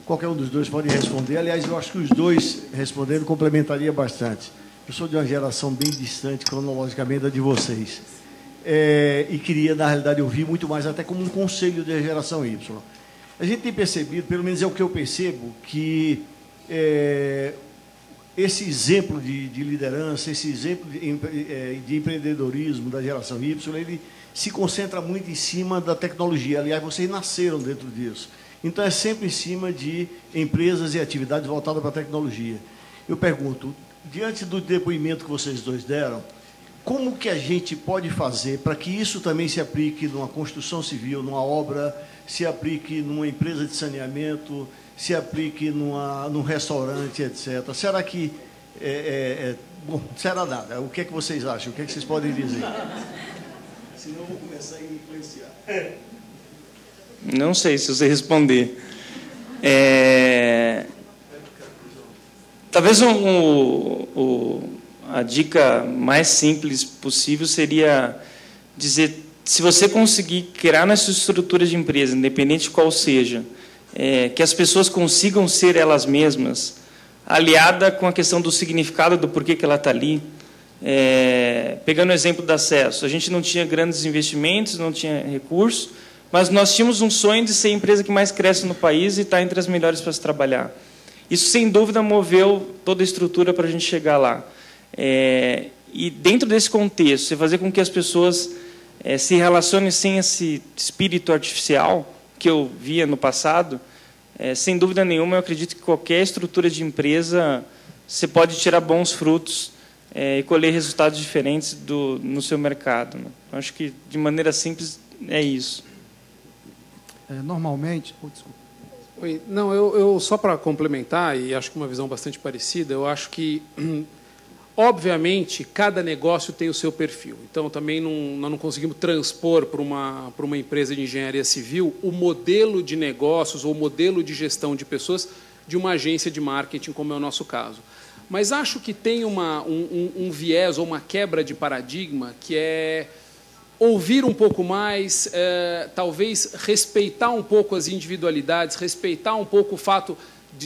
Speaker 6: Qualquer um dos dois pode responder. Aliás, eu acho que os dois respondendo complementaria bastante. Eu sou de uma geração bem distante, cronologicamente, da de vocês. E queria, na realidade, ouvir muito mais, até como um conselho da geração Y. A gente tem percebido, pelo menos é o que eu percebo, que esse exemplo de liderança, esse exemplo de empreendedorismo da geração Y, ele se concentra muito em cima da tecnologia. Aliás, vocês nasceram dentro disso. Então, é sempre em cima de empresas e atividades voltadas para a tecnologia. Eu pergunto, diante do depoimento que vocês dois deram, como que a gente pode fazer para que isso também se aplique numa construção civil, numa obra, se aplique numa empresa de saneamento, se aplique num restaurante, etc. Será que... bom, será nada. O que é que vocês acham? O que é que vocês podem dizer? Senão eu vou começar a influenciar.
Speaker 4: Não sei se você responder. Talvez a dica mais simples possível seria dizer, se você conseguir criar nessa estrutura de empresa, independente de qual seja, que as pessoas consigam ser elas mesmas, aliada com a questão do significado, do porquê que ela está ali. Pegando o exemplo do acesso, a gente não tinha grandes investimentos, não tinha recursos, mas nós tínhamos um sonho de ser a empresa que mais cresce no país e estar entre as melhores para se trabalhar. Isso, sem dúvida, moveu toda a estrutura para a gente chegar lá. E, dentro desse contexto, você fazer com que as pessoas se relacionem sem esse espírito artificial que eu via no passado, sem dúvida nenhuma, eu acredito que qualquer estrutura de empresa você pode tirar bons frutos e colher resultados diferentes no seu mercado, né? Eu acho que, de maneira simples, é isso.
Speaker 7: Normalmente... desculpa.
Speaker 3: Oi, não, eu só para complementar, e acho que uma visão bastante parecida, eu acho que, obviamente, cada negócio tem o seu perfil. Então, também nós não conseguimos transpor para uma empresa de engenharia civil o modelo de negócios ou o modelo de gestão de pessoas de uma agência de marketing, como é o nosso caso. Mas acho que tem um viés ou uma quebra de paradigma que é ouvir um pouco mais, talvez respeitar um pouco as individualidades, respeitar um pouco o fato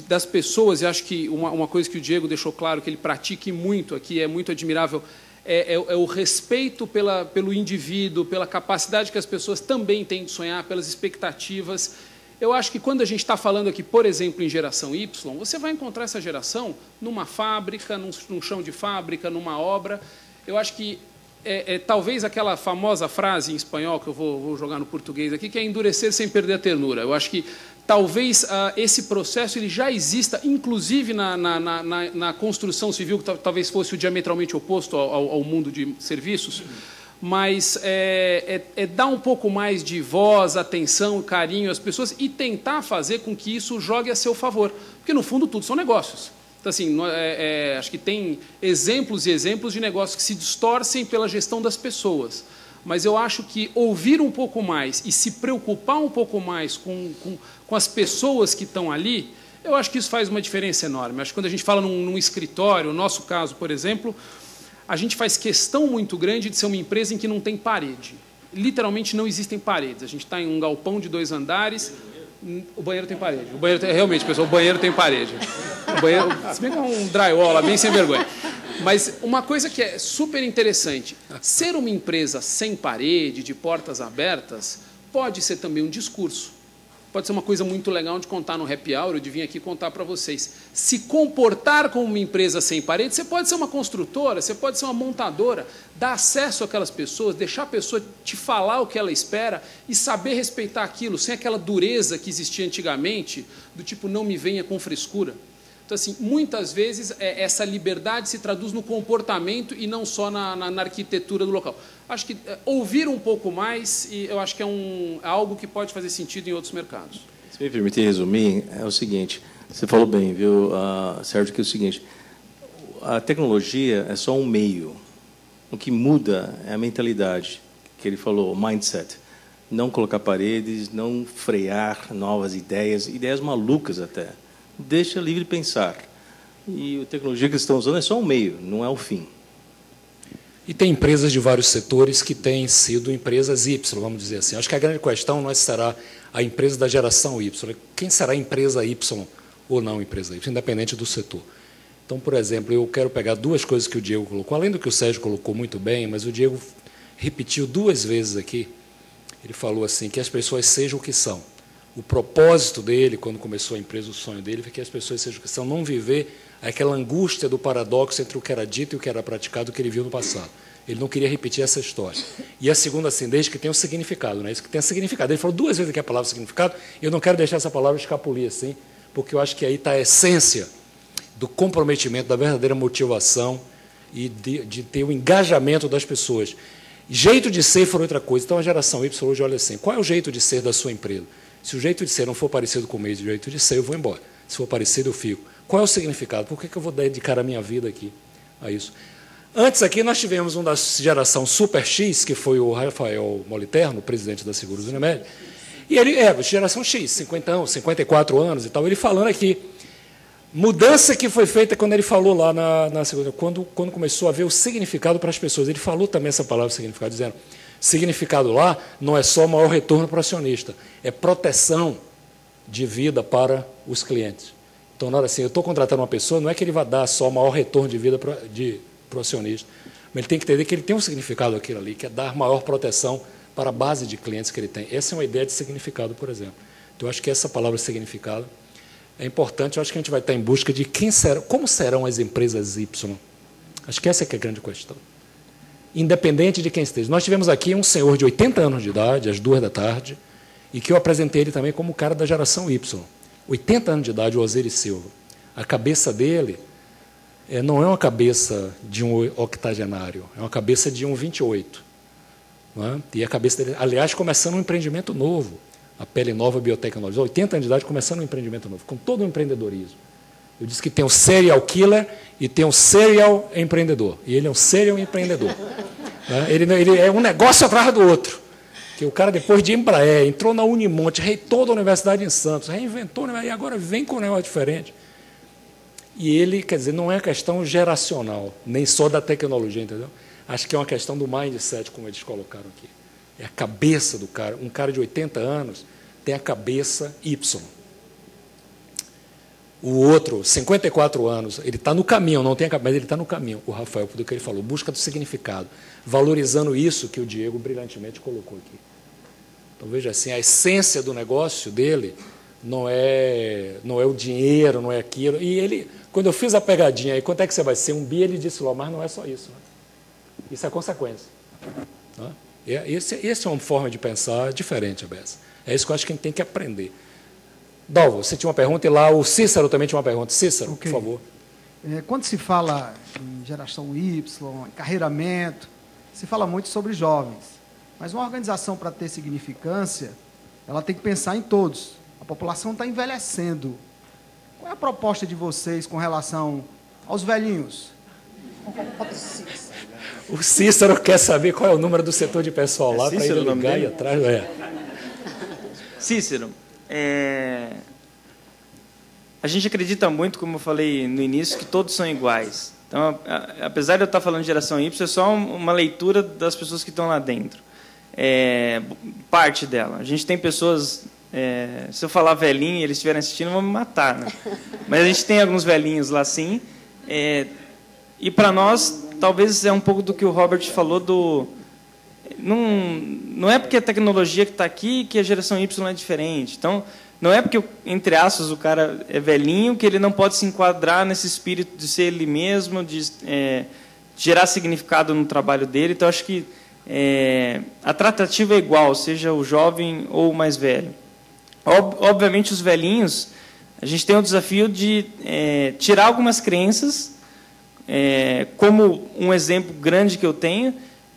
Speaker 3: das pessoas, e acho que uma coisa que o Diego deixou claro, que ele pratique muito aqui, é muito admirável, é o respeito pelo indivíduo, pela capacidade que as pessoas também têm de sonhar, pelas expectativas. Eu acho que quando a gente está falando aqui, por exemplo, em geração Y, você vai encontrar essa geração numa fábrica, num chão de fábrica, numa obra. Eu acho que talvez aquela famosa frase em espanhol, que eu vou jogar no português aqui, que é endurecer sem perder a ternura. Eu acho que talvez esse processo ele já exista, inclusive na construção civil, que talvez fosse o diametralmente oposto ao mundo de serviços, mas dar um pouco mais de voz, atenção, carinho às pessoas e tentar fazer com que isso jogue a seu favor. Porque, no fundo, tudo são negócios. Então, assim, acho que tem exemplos e exemplos de negócios que se distorcem pela gestão das pessoas. Mas eu acho que ouvir um pouco mais e se preocupar um pouco mais com as pessoas que estão ali, eu acho que isso faz uma diferença enorme. Acho que quando a gente fala num escritório, no nosso caso, por exemplo, a gente faz questão muito grande de ser uma empresa em que não tem parede. Literalmente não existem paredes. A gente está em um galpão de 2 andares... O banheiro tem parede. Realmente, pessoal, o banheiro tem parede. O banheiro, se bem que é um drywall lá, bem sem vergonha. Mas uma coisa que é super interessante, ser uma empresa sem parede, de portas abertas, pode ser também um discurso. Pode ser uma coisa muito legal de contar no happy hour, de vir aqui contar para vocês. Se comportar como uma empresa sem parede, você pode ser uma construtora, você pode ser uma montadora, dar acesso àquelas pessoas, deixar a pessoa te falar o que ela espera e saber respeitar aquilo, sem aquela dureza que existia antigamente, do tipo, não me venha com frescura. Então, assim, muitas vezes essa liberdade se traduz no comportamento e não só na arquitetura do local. Acho que ouvir um pouco mais, e eu acho que é algo que pode fazer sentido em outros mercados.
Speaker 5: Se me permitir resumir, é o seguinte, você falou bem, viu, Sérgio, que é o seguinte, a tecnologia é só um meio, o que muda é a mentalidade, que ele falou, mindset, não colocar paredes, não frear novas ideias malucas até. Deixa livre pensar. E a tecnologia que eles estão usando é só um meio, não é o fim.
Speaker 1: E tem empresas de vários setores que têm sido empresas Y, vamos dizer assim. Acho que a grande questão não será a empresa da geração Y. Quem será a empresa Y ou não empresa Y, independente do setor. Então, por exemplo, eu quero pegar 2 coisas que o Diego colocou, além do que o Sérgio colocou muito bem, mas o Diego repetiu 2 vezes aqui. Ele falou assim, que as pessoas sejam o que são. O propósito dele, quando começou a empresa, o sonho dele, foi que as pessoas sejam o que são, não viver aquela angústia do paradoxo entre o que era dito e o que era praticado, que ele viu no passado. Ele não queria repetir essa história. E a segunda, assim, desde que tenha um significado, né? Isso que tenha significado. Ele falou 2 vezes aqui a palavra significado, e eu não quero deixar essa palavra escapulir assim, porque eu acho que aí está a essência do comprometimento, da verdadeira motivação e de ter o engajamento das pessoas. Jeito de ser foi outra coisa. Então, a geração Y hoje olha assim, qual é o jeito de ser da sua empresa? Se o jeito de ser não for parecido com o meu jeito de ser, eu vou embora. Se for parecido, eu fico. Qual é o significado? Por que eu vou dedicar a minha vida aqui a isso? Antes aqui nós tivemos um da geração Super X, que foi o Rafael Moliterno, presidente da Seguros Unimed, e ele geração X, 50 anos, 54 anos e tal, ele falando aqui, Mudança que foi feita quando ele falou lá na segunda, quando começou a ver o significado para as pessoas. Ele falou também essa palavra significado, dizendo, significado lá não é só maior retorno para o acionista, é proteção de vida para os clientes. Então, na hora assim, eu estou contratando uma pessoa, não é que ele vai dar só maior retorno de vida para o acionista, mas ele tem que entender que ele tem um significado aquilo ali, que é dar maior proteção para a base de clientes que ele tem. Essa é uma ideia de significado, por exemplo. Então, eu acho que essa palavra significado é importante. Eu acho que a gente vai estar em busca de como serão as empresas Y. Acho que essa é que é a grande questão. Independente de quem esteja. Nós tivemos aqui um senhor de 80 anos de idade, às 2 da tarde, e que eu apresentei ele também como cara da geração Y. 80 anos de idade, o Osiris Silva. A cabeça dele não é uma cabeça de um octogenário, é uma cabeça de um 28. Não é? E a cabeça dele, aliás, começando um empreendimento novo, a Pele Nova Biotecnologia, 80 anos de idade, começando um empreendimento novo, com todo o empreendedorismo. Eu disse que tem um serial killer e tem um serial empreendedor. E ele é um serial empreendedor. Né? Ele é um negócio atrás do outro. Que o cara, depois de Embraer, entrou na Unimonte, reitou da Universidade em Santos, reinventou, e agora vem com um negócio diferente. E ele, quer dizer, não é questão geracional, nem só da tecnologia, entendeu? Acho que é uma questão do mindset, como eles colocaram aqui. É a cabeça do cara. Um cara de 80 anos tem a cabeça Y. O outro, 54 anos, ele está no caminho, não tem a cabeça, mas ele está no caminho, o Rafael, do que ele falou, busca do significado, valorizando isso que o Diego brilhantemente colocou aqui. Então, veja assim, a essência do negócio dele não é o dinheiro, não é aquilo. E ele, quando eu fiz a pegadinha aí, quanto é que você vai ser? Um bi, ele disse lá, mas não é só isso. Né? Isso é consequência. Né? Essa é uma forma de pensar diferente, Abessa. É isso que eu acho que a gente tem que aprender. Dalvo, você tinha uma pergunta e lá o Cícero também tinha uma pergunta. Cícero, okay, por favor.
Speaker 7: Quando se fala em geração Y, encarreiramento, se fala muito sobre jovens. Mas uma organização, para ter significância, ela tem que pensar em todos. A população está envelhecendo. Qual é a proposta de vocês com relação aos velhinhos?
Speaker 1: O Cícero quer saber qual é o número do setor de pessoal lá para ele ligar e atrás.
Speaker 4: Cícero, a gente acredita muito, como eu falei no início, que todos são iguais. Então, apesar de eu estar falando de geração Y, é só uma leitura das pessoas que estão lá dentro. Parte dela. A gente tem pessoas... se eu falar velhinho e eles estiverem assistindo, vão me matar. Né? Mas a gente tem alguns velhinhos lá, sim. E, para nós, talvez é um pouco do que o Robert falou do... Não é porque a tecnologia que está aqui que a geração Y é diferente. Então, não é porque, entre aspas, o cara é velhinho que ele não pode se enquadrar nesse espírito de ser ele mesmo, de gerar significado no trabalho dele. Então, acho que a tratativa é igual, seja o jovem ou o mais velho. Obviamente, os velhinhos, a gente tem o desafio de tirar algumas crenças, como um exemplo grande que eu tenho,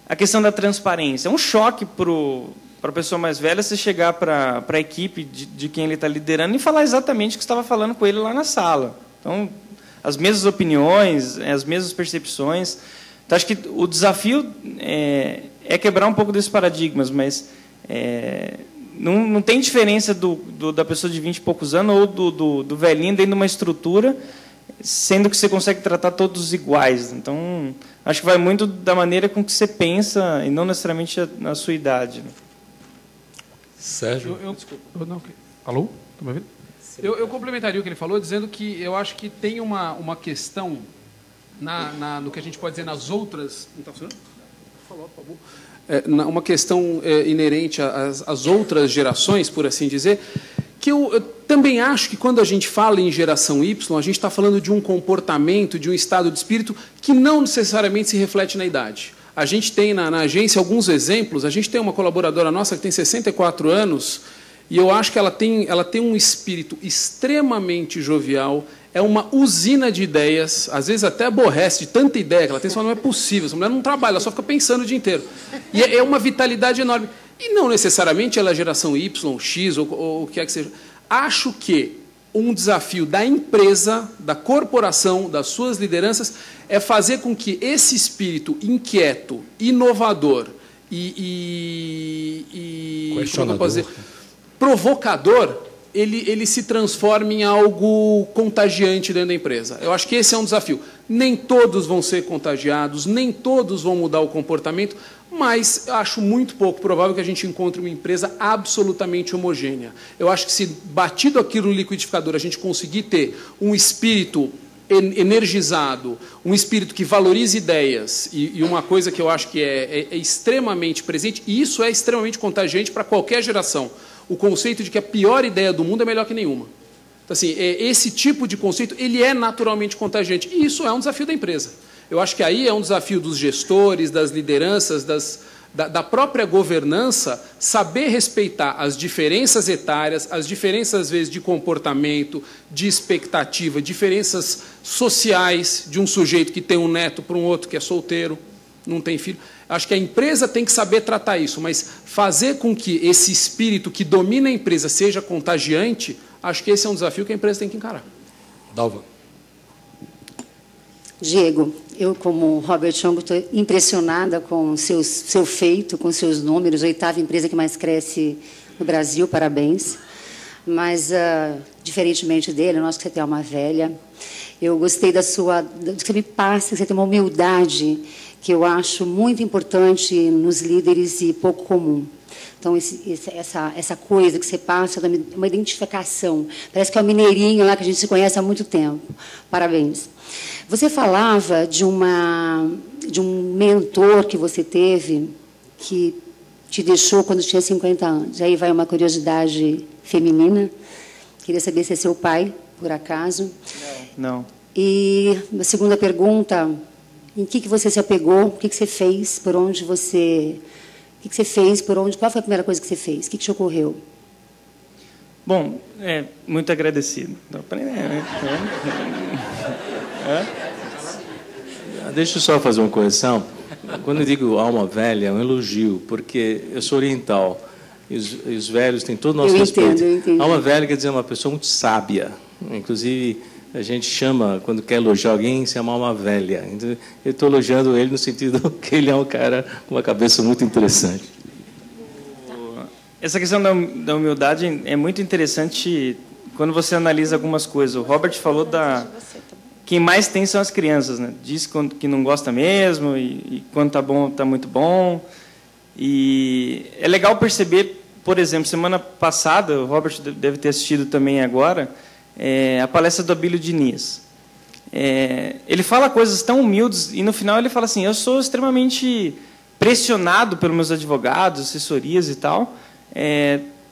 Speaker 4: a questão da transparência. É um choque para a pessoa mais velha você chegar para a equipe de quem ele está liderando e falar exatamente o que estava falando com ele lá na sala. Então, as mesmas opiniões, as mesmas percepções. Então, acho que o desafio é quebrar um pouco desses paradigmas, mas não tem diferença da pessoa de 20 e poucos anos ou do velhinho dentro de uma estrutura, sendo que você consegue tratar todos iguais. Então, acho que vai muito da maneira com que você pensa e não necessariamente na sua idade.
Speaker 1: Sérgio?
Speaker 3: Alô? Está me ouvindo? Eu complementaria o que ele falou, dizendo que eu acho que tem uma questão no que a gente pode dizer nas outras... Não está funcionando? Falou, por favor. Uma questão inerente às outras gerações, por assim dizer, que eu também acho que quando a gente fala em geração Y, a gente está falando de um comportamento, de um estado de espírito que não necessariamente se reflete na idade. A gente tem na agência alguns exemplos. A gente tem uma colaboradora nossa que tem 64 anos e eu acho que ela tem um espírito extremamente jovial, é uma usina de ideias, às vezes até aborrece de tanta ideia que ela tem, só não é possível, essa mulher não trabalha, ela só fica pensando o dia inteiro. E é uma vitalidade enorme. E não necessariamente ela é geração Y, X, ou o que é que seja. Acho que um desafio da empresa, da corporação, das suas lideranças, é fazer com que esse espírito inquieto, inovador e como eu posso dizer, provocador ele se transforme em algo contagiante dentro da empresa. Eu acho que esse é um desafio. Nem todos vão ser contagiados, nem todos vão mudar o comportamento, mas acho muito pouco provável que a gente encontre uma empresa absolutamente homogênea. Eu acho que se batido aquilo no liquidificador, a gente conseguir ter um espírito energizado, um espírito que valorize ideias, e uma coisa que eu acho que é extremamente presente, e isso é extremamente contagiante para qualquer geração, o conceito de que a pior ideia do mundo é melhor que nenhuma. Então, assim, esse tipo de conceito ele é naturalmente contagiante, e isso é um desafio da empresa. Eu acho que aí é um desafio dos gestores, das lideranças, da própria governança, saber respeitar as diferenças etárias, as diferenças, às vezes, de comportamento, de expectativa, diferenças sociais de um sujeito que tem um neto para um outro que é solteiro, não tem filho. Acho que a empresa tem que saber tratar isso, mas fazer com que esse espírito que domina a empresa seja contagiante, acho que esse é um desafio que a empresa tem que encarar.
Speaker 1: Dalva.
Speaker 8: Diego, eu, como Robert Chongo, estou impressionada com seu feito, com seus números, 8ª empresa que mais cresce no Brasil, parabéns. Mas, diferentemente dele, eu acho que você tem uma velha. Eu gostei do que você me passa, que você tem uma humildade que eu acho muito importante nos líderes e pouco comum. Então, essa coisa que você passa, uma identificação. Parece que é o mineirinho lá que a gente se conhece há muito tempo. Parabéns. Você falava de um mentor que você teve que te deixou quando tinha 50 anos. Aí vai uma curiosidade feminina. Queria saber se é seu pai, por acaso.
Speaker 4: Não.
Speaker 8: E a segunda pergunta, em que você se apegou? O que você fez? Por onde você... O que você fez? Qual foi a primeira coisa que você fez? O que te ocorreu?
Speaker 4: Bom, muito agradecido.
Speaker 5: Deixa eu só fazer uma correção. Quando eu digo alma velha, é um elogio, porque eu sou oriental e os velhos têm todo o nosso respeito.
Speaker 8: Eu entendo.
Speaker 5: Alma velha quer dizer uma pessoa muito sábia. Inclusive, a gente chama, quando quer elogiar alguém, se chama alma velha. Então, eu estou elogiando ele no sentido que ele é um cara com uma cabeça muito interessante.
Speaker 4: Essa questão da humildade é muito interessante quando você analisa algumas coisas. O Robert falou quem mais tem são as crianças, né? Diz que não gosta mesmo e quando está bom, está muito bom. E é legal perceber, por exemplo, semana passada, o Robert deve ter assistido também agora, a palestra do Abílio Diniz. Ele fala coisas tão humildes e no final ele fala assim: eu sou extremamente pressionado pelos meus advogados, assessorias e tal,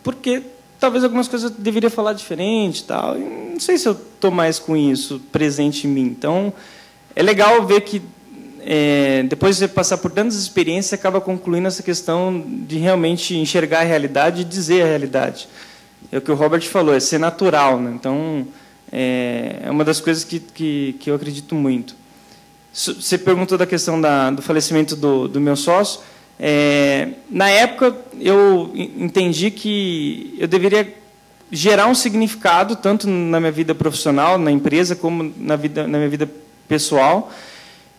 Speaker 4: porque talvez algumas coisas eu deveria falar diferente, tal. E não sei se eu estou mais com isso presente em mim. Então, é legal ver que depois de você passar por tantas experiências, você acaba concluindo essa questão de realmente enxergar a realidade e dizer a realidade. É o que o Robert falou, é ser natural, né? Então, é uma das coisas que eu acredito muito. Você perguntou da questão do falecimento do meu sócio. Na época, eu entendi que eu deveria gerar um significado, tanto na minha vida profissional, na empresa, como na minha vida pessoal.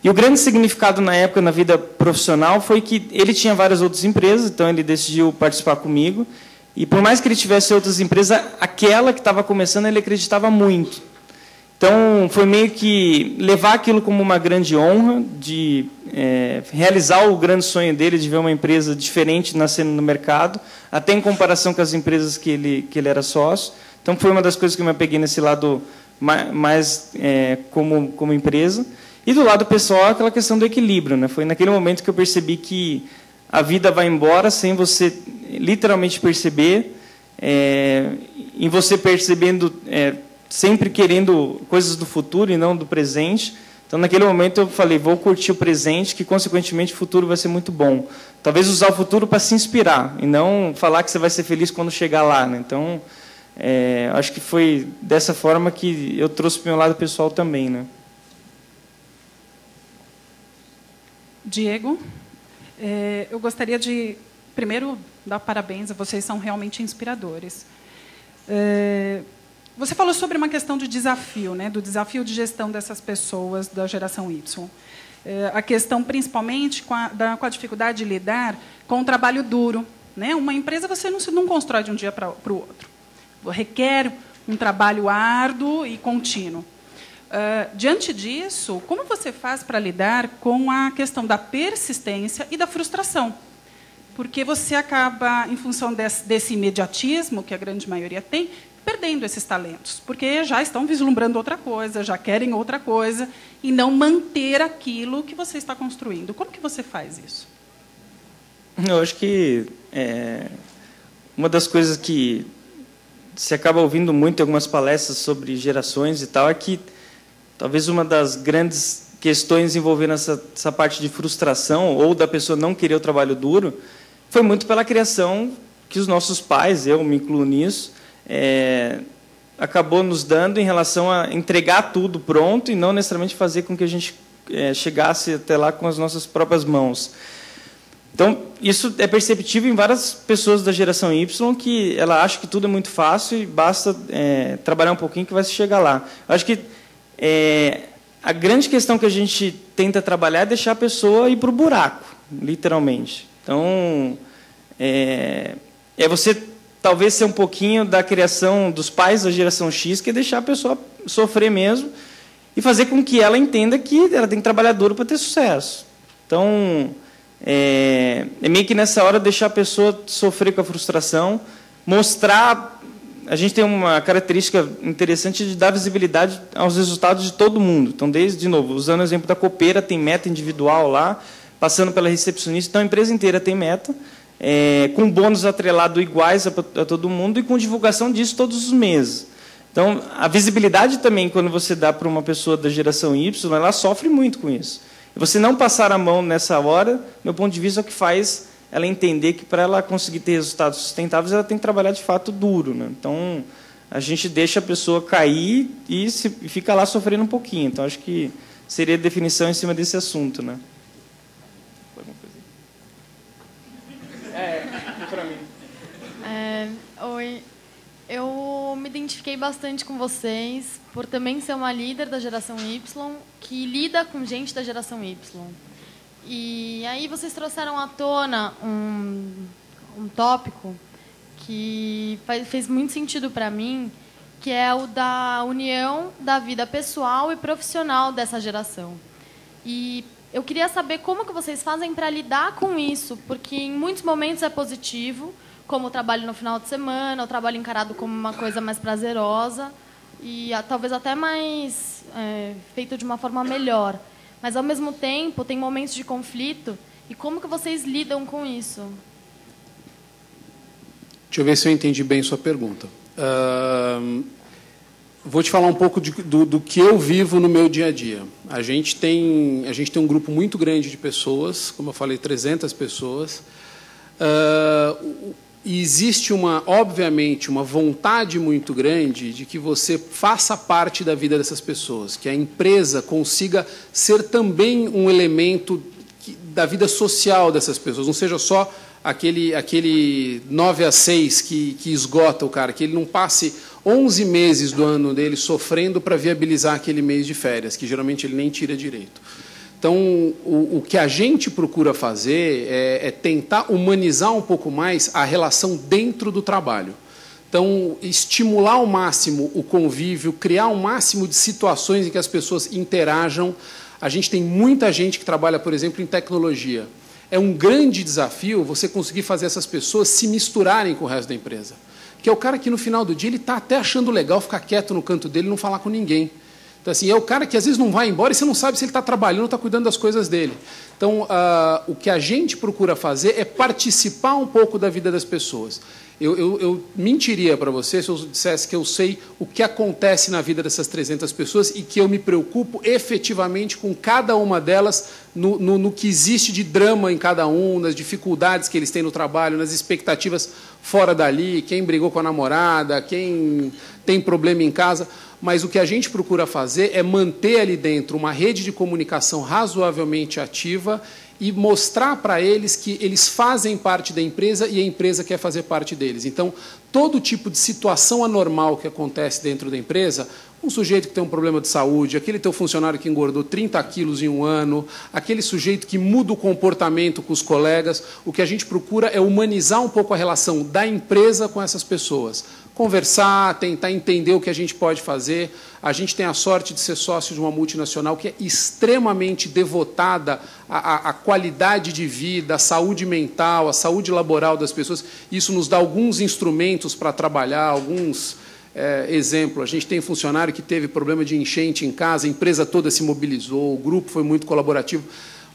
Speaker 4: E o grande significado na época, na vida profissional, foi que ele tinha várias outras empresas, então ele decidiu participar comigo. E por mais que ele tivesse outras empresas, aquela que estava começando, ele acreditava muito. Então, foi meio que levar aquilo como uma grande honra, de realizar o grande sonho dele, de ver uma empresa diferente nascendo no mercado, até em comparação com as empresas que ele era sócio. Então, foi uma das coisas que eu me apeguei nesse lado mais como empresa. E do lado pessoal, aquela questão do equilíbrio, né? Foi naquele momento que eu percebi que a vida vai embora sem você literalmente perceber, em você percebendo, sempre querendo coisas do futuro e não do presente. Então, naquele momento, eu falei, vou curtir o presente, que, consequentemente, o futuro vai ser muito bom. Talvez usar o futuro para se inspirar, e não falar que você vai ser feliz quando chegar lá, né? Então, acho que foi dessa forma que eu trouxe para o meu lado pessoal também, né?
Speaker 9: Diego, eu gostaria de, primeiro, dar parabéns a vocês, são realmente inspiradores. Você falou sobre uma questão de desafio, né, do desafio de gestão dessas pessoas da geração Y. A questão, principalmente, com a dificuldade de lidar com o trabalho duro, né? Uma empresa você não constrói de um dia para o outro. requer um trabalho árduo e contínuo. Diante disso, como você faz para lidar com a questão da persistência e da frustração? Porque você acaba, em função desse imediatismo que a grande maioria tem, perdendo esses talentos, porque já estão vislumbrando outra coisa, já querem outra coisa, e não manter aquilo que você está construindo. Como que você faz isso?
Speaker 4: Eu acho que uma das coisas que se acaba ouvindo muito em algumas palestras sobre gerações e tal é que talvez uma das grandes questões envolvendo essa parte de frustração ou da pessoa não querer o trabalho duro foi muito pela criação que os nossos pais, eu me incluo nisso, acabou nos dando em relação a entregar tudo pronto e não necessariamente fazer com que a gente chegasse até lá com as nossas próprias mãos. Então, isso é perceptível em várias pessoas da geração Y, que ela acha que tudo é muito fácil e basta trabalhar um pouquinho que vai se chegar lá. Eu acho que a grande questão que a gente tenta trabalhar é deixar a pessoa ir para o buraco, literalmente. Então, você talvez ser um pouquinho da criação dos pais da geração X, que é deixar a pessoa sofrer mesmo e fazer com que ela entenda que ela tem que trabalhar duro para ter sucesso. Então, é meio que nessa hora deixar a pessoa sofrer com a frustração, mostrar... A gente tem uma característica interessante de dar visibilidade aos resultados de todo mundo. Então, de novo, usando o exemplo da copeira, tem meta individual lá, passando pela recepcionista, então a empresa inteira tem meta, com bônus atrelado iguais a todo mundo e com divulgação disso todos os meses. Então, a visibilidade também, quando você dá para uma pessoa da geração Y, ela sofre muito com isso. E você não passar a mão nessa hora, meu ponto de vista, é o que faz ela entender que, para ela conseguir ter resultados sustentáveis, ela tem que trabalhar, de fato, duro, né? Então, a gente deixa a pessoa cair e fica lá sofrendo um pouquinho. Então, acho que seria a definição em cima desse assunto, né? Para mim.
Speaker 10: Oi. Eu me identifiquei bastante com vocês por também ser uma líder da geração Y que lida com gente da geração Y. E aí vocês trouxeram à tona um tópico que fez muito sentido para mim, que é o da união da vida pessoal e profissional dessa geração. E eu queria saber como que vocês fazem para lidar com isso, porque em muitos momentos é positivo, como o trabalho no final de semana, o trabalho encarado como uma coisa mais prazerosa e talvez até mais feito de uma forma melhor. Mas, ao mesmo tempo, tem momentos de conflito. E como que vocês lidam com isso?
Speaker 3: Deixa eu ver se eu entendi bem sua pergunta. Vou te falar um pouco do que eu vivo no meu dia a dia. A gente tem um grupo muito grande de pessoas, como eu falei, 300 pessoas. E existe, obviamente, uma vontade muito grande de que você faça parte da vida dessas pessoas, que a empresa consiga ser também um elemento da vida social dessas pessoas, não seja só aquele 9 a 6 que esgota o cara, que ele não passe 11 meses do ano dele sofrendo para viabilizar aquele mês de férias, que geralmente ele nem tira direito. Então, o que a gente procura fazer é tentar humanizar um pouco mais a relação dentro do trabalho. Então, estimular ao máximo o convívio, criar o máximo de situações em que as pessoas interajam. A gente tem muita gente que trabalha, por exemplo, em tecnologia. É um grande desafio você conseguir fazer essas pessoas se misturarem com o resto da empresa. Que é o cara que, no final do dia, ele está até achando legal ficar quieto no canto dele e não falar com ninguém. Então, assim, é o cara que às vezes não vai embora e você não sabe se ele está trabalhando ou está cuidando das coisas dele. Então, o que a gente procura fazer é participar um pouco da vida das pessoas. Eu mentiria para você se eu dissesse que eu sei o que acontece na vida dessas 300 pessoas e que eu me preocupo efetivamente com cada uma delas no que existe de drama em cada um, nas dificuldades que eles têm no trabalho, nas expectativas fora dali, quem brigou com a namorada, quem tem problema em casa. Mas o que a gente procura fazer é manter ali dentro uma rede de comunicação razoavelmente ativa e mostrar para eles que eles fazem parte da empresa e a empresa quer fazer parte deles. Então, todo tipo de situação anormal que acontece dentro da empresa, um sujeito que tem um problema de saúde, aquele teu funcionário que engordou 30 quilos em um ano, aquele sujeito que muda o comportamento com os colegas, o que a gente procura é humanizar um pouco a relação da empresa com essas pessoas. conversar, tentar entender o que a gente pode fazer. A gente tem a sorte de ser sócio de uma multinacional que é extremamente devotada à qualidade de vida, à saúde mental, à saúde laboral das pessoas. Isso nos dá alguns instrumentos para trabalhar, alguns exemplos. A gente tem um funcionário que teve problema de enchente em casa, a empresa toda se mobilizou, o grupo foi muito colaborativo.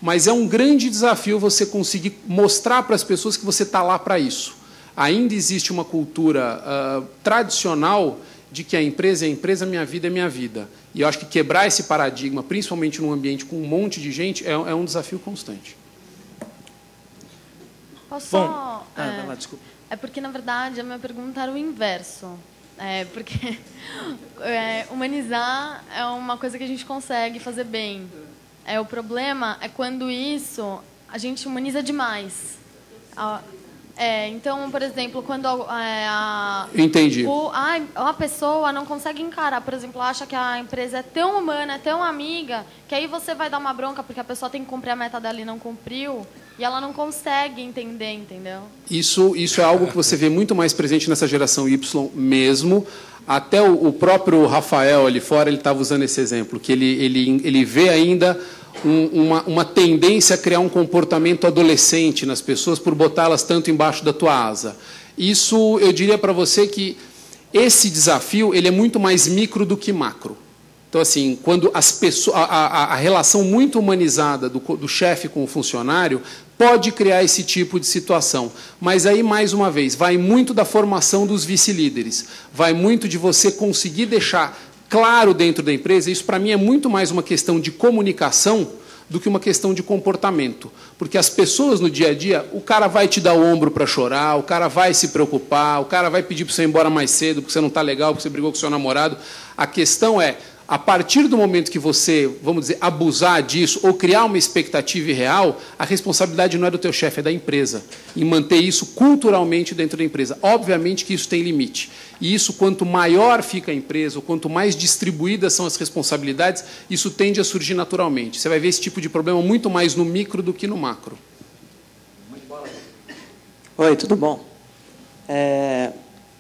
Speaker 3: Mas é um grande desafio você conseguir mostrar para as pessoas que você está lá para isso. Ainda existe uma cultura tradicional de que a empresa é a empresa, minha vida é minha vida. E eu acho que quebrar esse paradigma, principalmente num ambiente com um monte de gente, é um desafio constante.
Speaker 10: Posso só... Vai lá, desculpa. É porque, na verdade, a minha pergunta era o inverso. Porque humanizar é uma coisa que a gente consegue fazer bem. O problema é quando isso a gente humaniza demais. Então, por exemplo, quando
Speaker 3: Entendi.
Speaker 10: A pessoa não consegue encarar, por exemplo, acha que a empresa é tão humana, é tão amiga, que aí você vai dar uma bronca porque a pessoa tem que cumprir a meta dela e não cumpriu, e ela não consegue entender, entendeu?
Speaker 3: Isso é algo que você vê muito mais presente nessa geração Y mesmo. Até o próprio Rafael ali fora, ele estava usando esse exemplo, que ele vê ainda uma tendência a criar um comportamento adolescente nas pessoas por botá-las tanto embaixo da tua asa. Isso, eu diria para você que esse desafio ele é muito mais micro do que macro. Então, assim, quando as pessoas, a relação muito humanizada do chefe com o funcionário pode criar esse tipo de situação. Mas aí, mais uma vez, vai muito da formação dos vice-líderes, vai muito de você conseguir deixar claro dentro da empresa. Isso, para mim, é muito mais uma questão de comunicação do que uma questão de comportamento. Porque as pessoas, no dia a dia, o cara vai te dar o ombro para chorar, o cara vai se preocupar, o cara vai pedir para você ir embora mais cedo porque você não está legal, porque você brigou com o seu namorado. A questão é, a partir do momento que você, vamos dizer, abusar disso ou criar uma expectativa irreal, a responsabilidade não é do teu chefe, é da empresa, em manter isso culturalmente dentro da empresa. Obviamente que isso tem limite. E isso, quanto maior fica a empresa, ou quanto mais distribuídas são as responsabilidades, isso tende a surgir naturalmente. Você vai ver esse tipo de problema muito mais no micro do que no macro.
Speaker 11: Oi, tudo bom? É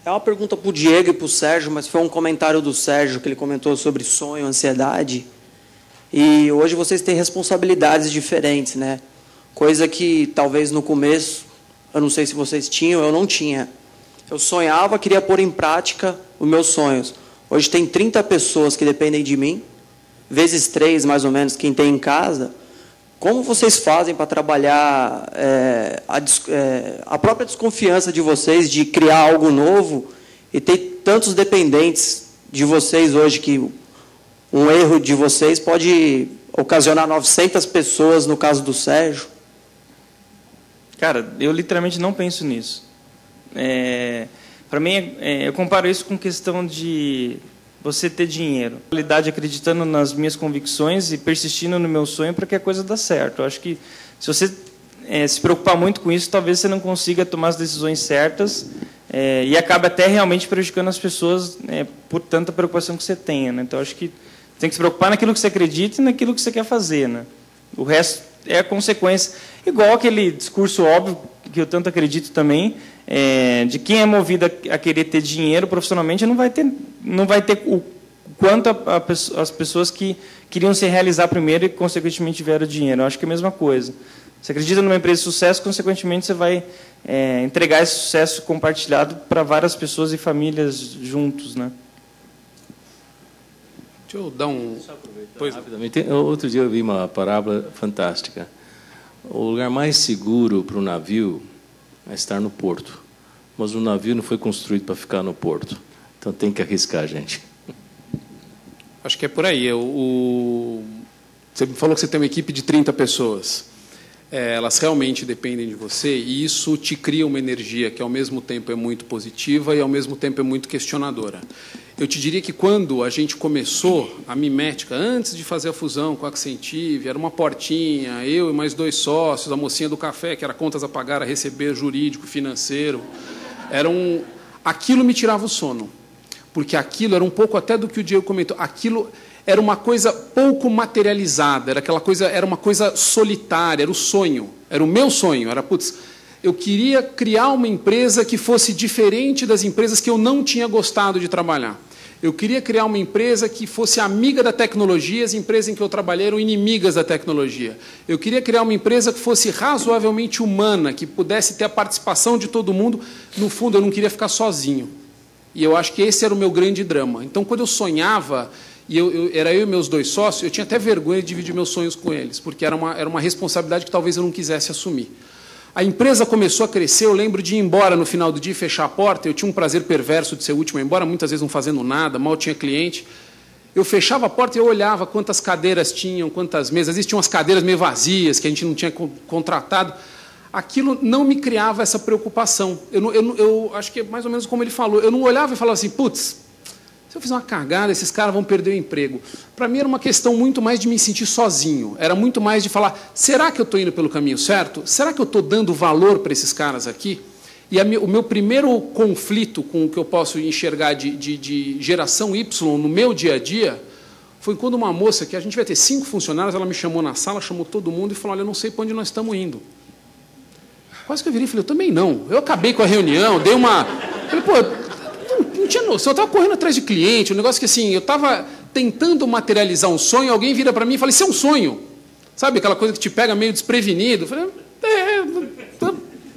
Speaker 11: uma pergunta para o Diego e para o Sérgio, mas foi um comentário do Sérgio que ele comentou sobre sonho, ansiedade. E hoje vocês têm responsabilidades diferentes, né? Coisa que talvez no começo, eu não sei se vocês tinham, eu não tinha. Eu sonhava, queria pôr em prática os meus sonhos. Hoje tem 30 pessoas que dependem de mim, vezes 3 mais ou menos, quem tem em casa. Como vocês fazem para trabalhar a própria desconfiança de vocês de criar algo novo e ter tantos dependentes de vocês hoje que um erro de vocês pode ocasionar 900 pessoas, no caso do Sérgio?
Speaker 4: Cara, eu literalmente não penso nisso. Para mim, eu comparo isso com questão de você ter dinheiro. Qualidade acreditando nas minhas convicções e persistindo no meu sonho para que a coisa dê certo. Eu acho que se você se preocupar muito com isso, talvez você não consiga tomar as decisões certas e acabe até realmente prejudicando as pessoas por tanta preocupação que você tenha. Né? Então, eu acho que tem que se preocupar naquilo que você acredita e naquilo que você quer fazer. Né? O resto é a consequência. Igual aquele discurso óbvio, que eu tanto acredito também, de quem é movido a querer ter dinheiro profissionalmente não vai ter o quanto as pessoas que queriam se realizar primeiro e, consequentemente, tiveram dinheiro. Eu acho que é a mesma coisa. Você acredita numa empresa de sucesso, consequentemente, você vai entregar esse sucesso compartilhado para várias pessoas e famílias juntos. Né?
Speaker 3: Deixa eu dar um...
Speaker 5: Rapidamente. Outro dia eu vi uma parábola fantástica. O lugar mais seguro para o navio é estar no porto. Mas o navio não foi construído para ficar no porto. Então tem que arriscar, gente.
Speaker 3: Acho que é por aí. Você falou que você tem uma equipe de 30 pessoas. Elas realmente dependem de você e isso te cria uma energia que, ao mesmo tempo, é muito positiva e, ao mesmo tempo, é muito questionadora. Eu te diria que, quando a gente começou a Mimética, antes de fazer a fusão com a Accentive, era uma portinha, eu e mais 2 sócios, a mocinha do café, que era contas a pagar, a receber, jurídico, financeiro. Aquilo me tirava o sono, porque aquilo era um pouco até do que o Diego comentou. Aquilo era uma coisa pouco materializada, era uma coisa solitária, era o sonho, era o meu sonho. Eu queria criar uma empresa que fosse diferente das empresas que eu não tinha gostado de trabalhar. Eu queria criar uma empresa que fosse amiga da tecnologia, as empresas em que eu trabalhei eram inimigas da tecnologia. Eu queria criar uma empresa que fosse razoavelmente humana, que pudesse ter a participação de todo mundo. No fundo, eu não queria ficar sozinho. E eu acho que esse era o meu grande drama. Então, quando eu sonhava, e era eu e meus 2 sócios, eu tinha até vergonha de dividir meus sonhos com eles, porque era uma responsabilidade que talvez eu não quisesse assumir. A empresa começou a crescer, eu lembro de ir embora no final do dia e fechar a porta, eu tinha um prazer perverso de ser o último a ir embora, muitas vezes não fazendo nada, mal tinha cliente. Eu fechava a porta e eu olhava quantas cadeiras tinham, quantas mesas, existiam umas cadeiras meio vazias, que a gente não tinha contratado. Aquilo não me criava essa preocupação. Eu acho que é mais ou menos como ele falou, eu não olhava e falava assim, putz, se eu fizer uma cagada, esses caras vão perder o emprego. Para mim era uma questão muito mais de me sentir sozinho. Era muito mais de falar, será que eu estou indo pelo caminho certo? Será que eu estou dando valor para esses caras aqui? E o meu primeiro conflito com o que eu posso enxergar de geração Y no meu dia a dia foi quando uma moça, que a gente vai ter 5 funcionários, ela me chamou na sala, chamou todo mundo e falou, olha, eu não sei para onde nós estamos indo. Quase que eu virei e falei, eu também não. Eu acabei com a reunião, dei uma... Falei, pô, não tinha noção, eu estava correndo atrás de cliente, um negócio que assim, eu estava tentando materializar um sonho, alguém vira para mim e fala, isso é um sonho. Sabe aquela coisa que te pega meio desprevenido? Eu falei,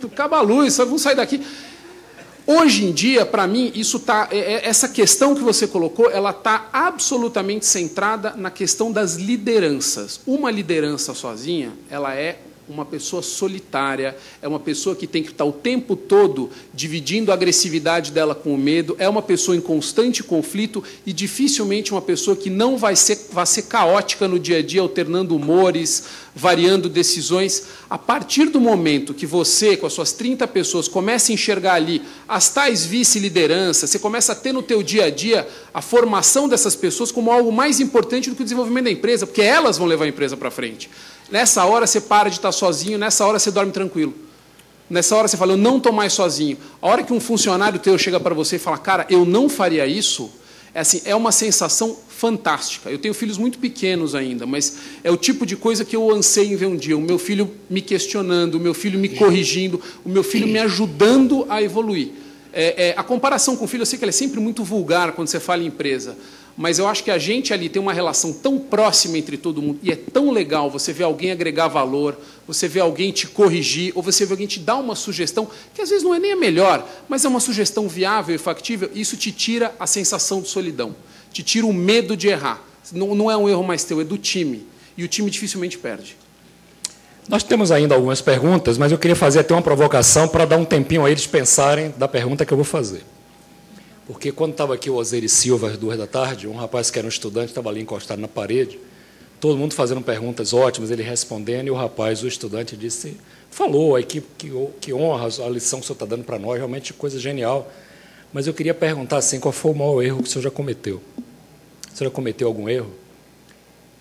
Speaker 3: acaba a luz, vamos sair daqui. Hoje em dia, para mim, essa questão que você colocou, ela está absolutamente centrada na questão das lideranças. Uma liderança sozinha, ela é uma pessoa solitária, é uma pessoa que tem que estar o tempo todo dividindo a agressividade dela com o medo, é uma pessoa em constante conflito e dificilmente uma pessoa que não vai ser caótica no dia a dia, alternando humores, variando decisões. A partir do momento que você, com as suas 30 pessoas, começa a enxergar ali as tais vice-lideranças, você começa a ter no teu dia a dia a formação dessas pessoas como algo mais importante do que o desenvolvimento da empresa, porque elas vão levar a empresa para frente. Nessa hora você para de estar sozinho, nessa hora você dorme tranquilo. Nessa hora você fala, eu não estou mais sozinho. A hora que um funcionário teu chega para você e fala, cara, eu não faria isso, é uma sensação fantástica. Eu tenho filhos muito pequenos ainda, mas é o tipo de coisa que eu anseio em ver um dia. O meu filho me questionando, o meu filho me corrigindo, o meu filho me ajudando a evoluir. A comparação com o filho, eu sei que ela é sempre muito vulgar quando você fala em empresa, mas eu acho que a gente ali tem uma relação tão próxima entre todo mundo, e é tão legal você ver alguém agregar valor, você ver alguém te corrigir, ou você ver alguém te dar uma sugestão, que às vezes não é nem a melhor, mas é uma sugestão viável e factível, isso te tira a sensação de solidão, te tira o medo de errar. Não é um erro mais teu, é do time, e o time dificilmente perde.
Speaker 1: Nós temos ainda algumas perguntas, mas eu queria fazer até uma provocação para dar um tempinho a eles pensarem da pergunta que eu vou fazer. Porque quando estava aqui o Osiris Silva às 2 da tarde, um rapaz que era um estudante estava ali encostado na parede, todo mundo fazendo perguntas ótimas, ele respondendo, e o estudante disse, falou, a equipe que honra a lição que o senhor está dando para nós, realmente coisa genial. Mas eu queria perguntar assim, qual foi o maior erro que o senhor já cometeu? O senhor já cometeu algum erro?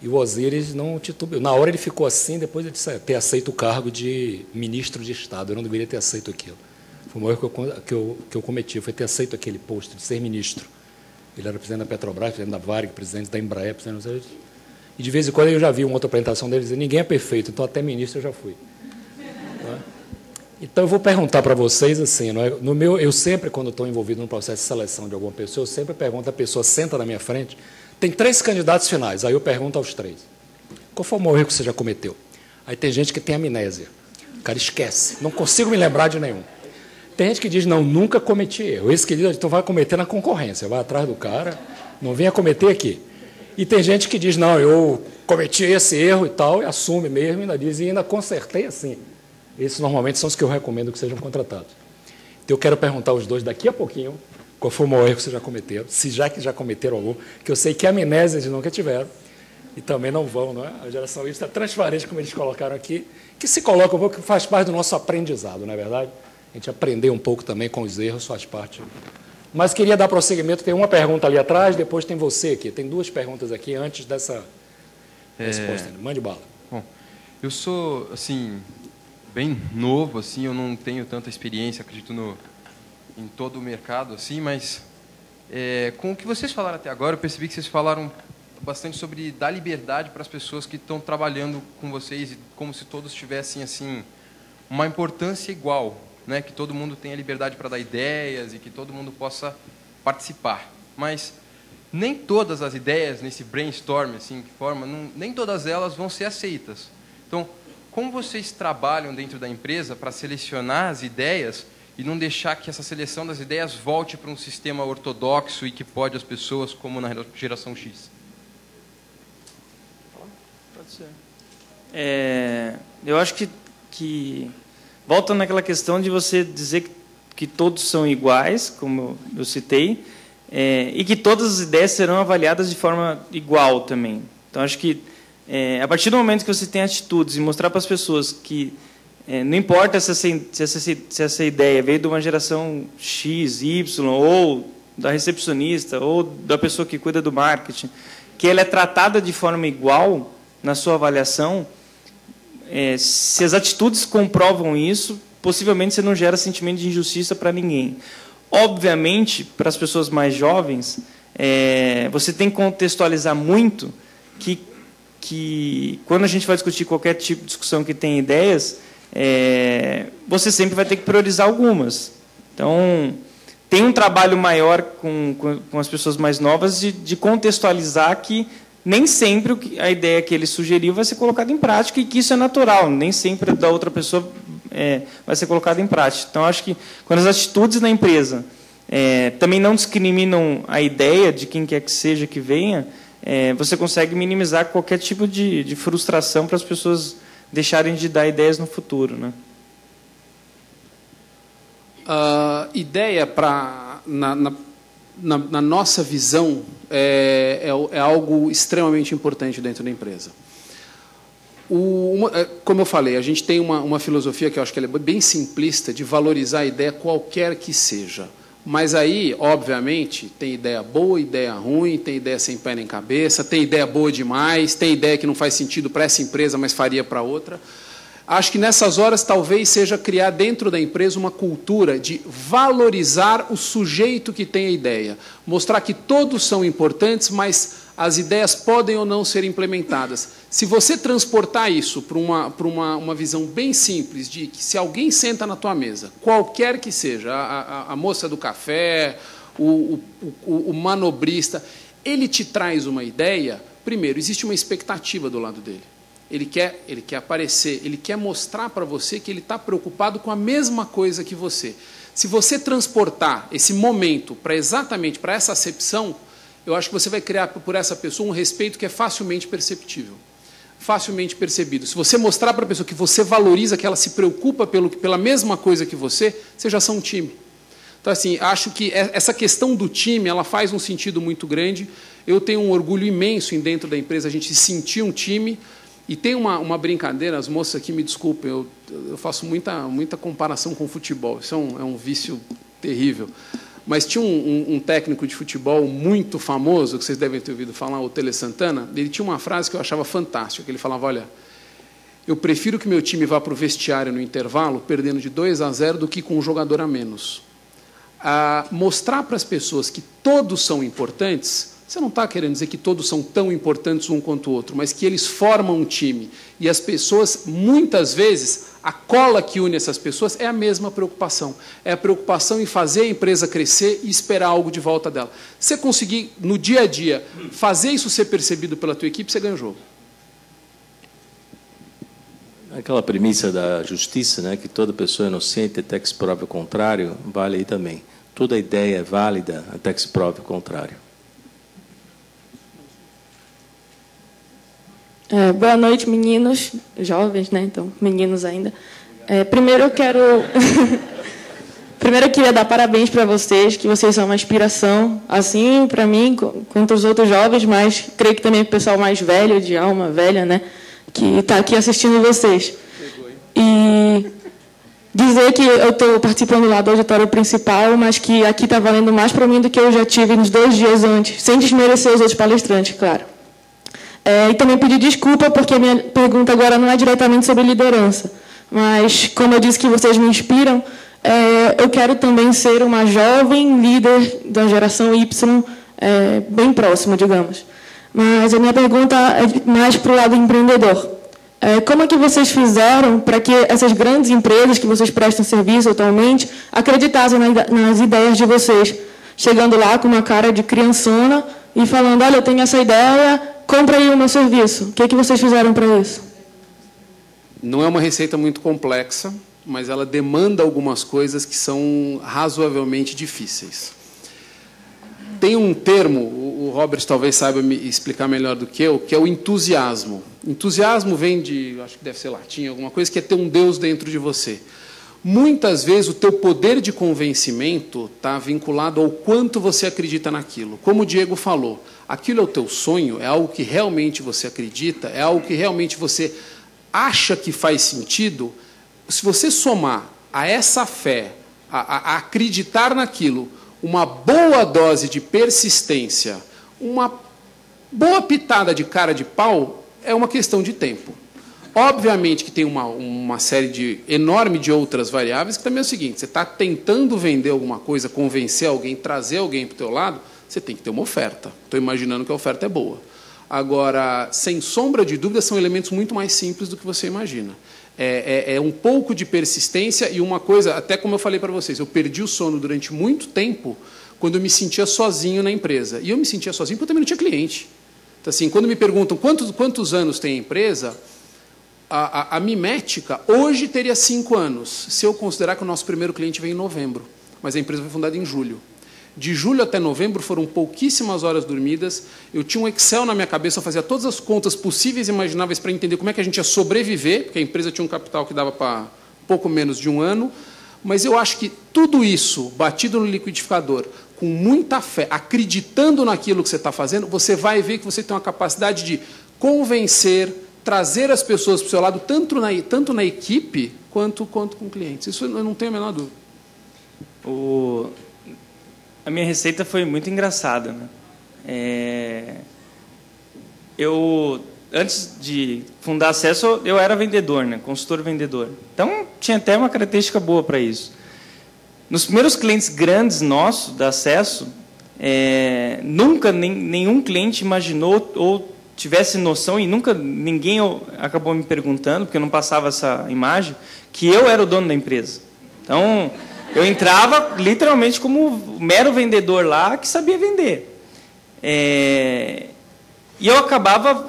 Speaker 1: E o Osiris não titubeou. Na hora ele ficou assim, depois de ter aceito o cargo de ministro de Estado. Eu não deveria ter aceito aquilo. Foi o maior erro que eu cometi, foi ter aceito aquele posto de ser ministro. Ele era presidente da Petrobras, presidente da Varig, presidente da Embraer, presidente... E de vez em quando eu já vi uma outra apresentação dele dizendo, ninguém é perfeito, então até ministro eu já fui. Então eu vou perguntar para vocês assim, eu sempre, quando estou envolvido num processo de seleção de alguma pessoa, eu sempre pergunto, a pessoa senta na minha frente, tem 3 candidatos finais, aí eu pergunto aos 3, qual foi o maior erro que você já cometeu? Aí tem gente que tem amnésia, o cara esquece, não consigo me lembrar de nenhum. Tem gente que diz, não, nunca cometi erro. Esse que diz, então vai cometer na concorrência, vai atrás do cara, não venha cometer aqui. E tem gente que diz, não, eu cometi esse erro e tal, e assume mesmo, ainda diz, e ainda consertei assim. Esses normalmente são os que eu recomendo que sejam contratados. Então eu quero perguntar aos 2 daqui a pouquinho, qual foi o maior erro que vocês já cometeram, se já cometeram algum, que eu sei que amnésia eles nunca tiveram, e também não vão, não é? A geração Y está transparente, como eles colocaram aqui, que se coloca um pouco, que faz parte do nosso aprendizado, não é verdade? A gente aprender um pouco também com os erros, faz parte. Mas queria dar prosseguimento, tem uma pergunta ali atrás, depois tem você aqui. Tem 2 perguntas aqui antes dessa resposta. Mande bala.
Speaker 12: Bom, eu sou, assim, bem novo, assim, eu não tenho tanta experiência, acredito em todo o mercado, assim, mas com o que vocês falaram até agora, eu percebi que vocês falaram bastante sobre dar liberdade para as pessoas que estão trabalhando com vocês, como se todos tivessem, assim, uma importância igual, né? Que todo mundo tenha liberdade para dar ideias e que todo mundo possa participar. Mas nem todas as ideias nesse brainstorm assim, que forma, nem todas elas vão ser aceitas. Então, como vocês trabalham dentro da empresa para selecionar as ideias e não deixar que essa seleção das ideias volte para um sistema ortodoxo e que pode as pessoas, como na geração X?
Speaker 4: Pode ser. Eu acho que volta naquela questão de você dizer que todos são iguais, como eu citei, e que todas as ideias serão avaliadas de forma igual também. Então, acho que a partir do momento que você tem atitudes e mostrar para as pessoas que não importa se essa ideia veio de uma geração X, Y, ou da recepcionista, ou da pessoa que cuida do marketing, que ela é tratada de forma igual na sua avaliação, se as atitudes comprovam isso, possivelmente você não gera sentimento de injustiça para ninguém. Obviamente, para as pessoas mais jovens, você tem que contextualizar muito que quando a gente vai discutir qualquer tipo de discussão que tem ideias, você sempre vai ter que priorizar algumas. Então, tem um trabalho maior com as pessoas mais novas de contextualizar que nem sempre a ideia que ele sugeriu vai ser colocada em prática e que isso é natural, nem sempre da outra pessoa vai ser colocada em prática. Então, acho que quando as atitudes na empresa também não discriminam a ideia de quem quer que seja que venha, você consegue minimizar qualquer tipo de frustração para as pessoas deixarem de dar ideias no futuro, né?
Speaker 3: Ideia na nossa visão é algo extremamente importante dentro da empresa. Como eu falei, a gente tem uma filosofia que eu acho que ela é bem simplista de valorizar a ideia qualquer que seja. Mas aí, obviamente, tem ideia boa, ideia ruim, tem ideia sem pé nem cabeça, tem ideia boa demais, tem ideia que não faz sentido para essa empresa, mas faria para outra. Acho que nessas horas talvez seja criar dentro da empresa uma cultura de valorizar o sujeito que tem a ideia. Mostrar que todos são importantes, mas as ideias podem ou não ser implementadas. Se você transportar isso para uma visão bem simples, de que se alguém senta na tua mesa, qualquer que seja, a moça do café, o manobrista, ele te traz uma ideia, primeiro, existe uma expectativa do lado dele. Ele quer aparecer, ele quer mostrar para você que ele está preocupado com a mesma coisa que você. Se você transportar esse momento exatamente para essa acepção, eu acho que você vai criar por essa pessoa um respeito que é facilmente perceptível, facilmente percebido. Se você mostrar para a pessoa que você valoriza, que ela se preocupa pela mesma coisa que você já são um time. Então, assim, acho que essa questão do time, ela faz um sentido muito grande. Eu tenho um orgulho imenso em dentro da empresa, a gente sentir um time. E tem uma brincadeira, as moças aqui me desculpem, eu faço muita comparação com o futebol, isso é um vício terrível. Mas tinha um técnico de futebol muito famoso, que vocês devem ter ouvido falar, o Tele Santana, ele tinha uma frase que eu achava fantástica, que ele falava, olha, eu prefiro que meu time vá para o vestiário no intervalo, perdendo de 2-0, do que com um jogador a menos. Mostrar para as pessoas que todos são importantes. Você não está querendo dizer que todos são tão importantes um quanto o outro, mas que eles formam um time. E as pessoas, muitas vezes, a cola que une essas pessoas é a mesma preocupação. É a preocupação em fazer a empresa crescer e esperar algo de volta dela. Se você conseguir, no dia a dia, fazer isso ser percebido pela tua equipe, você ganha o jogo.
Speaker 5: Aquela premissa da justiça, né, que toda pessoa é inocente até que se prove o contrário, vale aí também. Toda ideia é válida até que se prove o contrário.
Speaker 13: Boa noite, meninos, jovens, né? Então, meninos ainda. Primeiro eu queria dar parabéns para vocês, que vocês são uma inspiração, assim, para mim, quanto os outros jovens, mas creio que também o pessoal mais velho, de alma velha, né? Que está aqui assistindo vocês. E dizer que eu estou participando lá do auditório principal, mas que aqui está valendo mais para mim do que eu já tive nos 2 dias antes, sem desmerecer os outros palestrantes, claro. E também pedir desculpa, porque a minha pergunta agora não é diretamente sobre liderança. Mas, como eu disse que vocês me inspiram, eu quero também ser uma jovem líder da geração Y, bem próxima, digamos. Mas a minha pergunta é mais para o lado empreendedor. Como é que vocês fizeram para que essas grandes empresas que vocês prestam serviço atualmente acreditassem nas ideias de vocês? Chegando lá com uma cara de criançona e falando, olha, eu tenho essa ideia, compra aí o meu serviço. O que vocês fizeram para isso?
Speaker 3: Não é uma receita muito complexa, mas ela demanda algumas coisas que são razoavelmente difíceis. Tem um termo, o Robert talvez saiba me explicar melhor do que eu, que é o entusiasmo. Entusiasmo vem de, acho que deve ser latim, alguma coisa, que é ter um Deus dentro de você. Muitas vezes o teu poder de convencimento está vinculado ao quanto você acredita naquilo. Como o Diego falou, aquilo é o teu sonho, é algo que realmente você acredita, é algo que realmente você acha que faz sentido. Se você somar a essa fé, a acreditar naquilo, uma boa dose de persistência, uma boa pitada de cara de pau, é uma questão de tempo. Obviamente que tem uma série enorme de outras variáveis, que também é o seguinte, você está tentando vender alguma coisa, convencer alguém, trazer alguém para o teu lado, você tem que ter uma oferta. Estou imaginando que a oferta é boa. Agora, sem sombra de dúvida, são elementos muito mais simples do que você imagina. É um pouco de persistência e uma coisa, até como eu falei para vocês, eu perdi o sono durante muito tempo quando eu me sentia sozinho na empresa. E eu me sentia sozinho porque eu também não tinha cliente. Então, assim, quando me perguntam quantos anos tem a empresa, a Mimética hoje teria 5 anos, se eu considerar que o nosso primeiro cliente veio em novembro, mas a empresa foi fundada em julho. De julho até novembro foram pouquíssimas horas dormidas, eu tinha um Excel na minha cabeça, eu fazia todas as contas possíveis e imagináveis para entender como é que a gente ia sobreviver, porque a empresa tinha um capital que dava para pouco menos de 1 ano, mas eu acho que tudo isso, batido no liquidificador, com muita fé, acreditando naquilo que você está fazendo, você vai ver que você tem uma capacidade de convencer, trazer as pessoas para o seu lado, tanto na equipe, quanto com clientes. Isso eu não tenho a menor dúvida.
Speaker 4: A minha receita foi muito engraçada, né? Antes de fundar Acesso, eu era vendedor, né? Consultor vendedor. Então, tinha até uma característica boa para isso. Nos primeiros clientes grandes nossos, da Acesso, nunca nenhum cliente imaginou ou tivesse noção, e nunca ninguém acabou me perguntando, porque eu não passava essa imagem, que eu era o dono da empresa. Então, eu entrava literalmente como mero vendedor lá que sabia vender. E eu acabava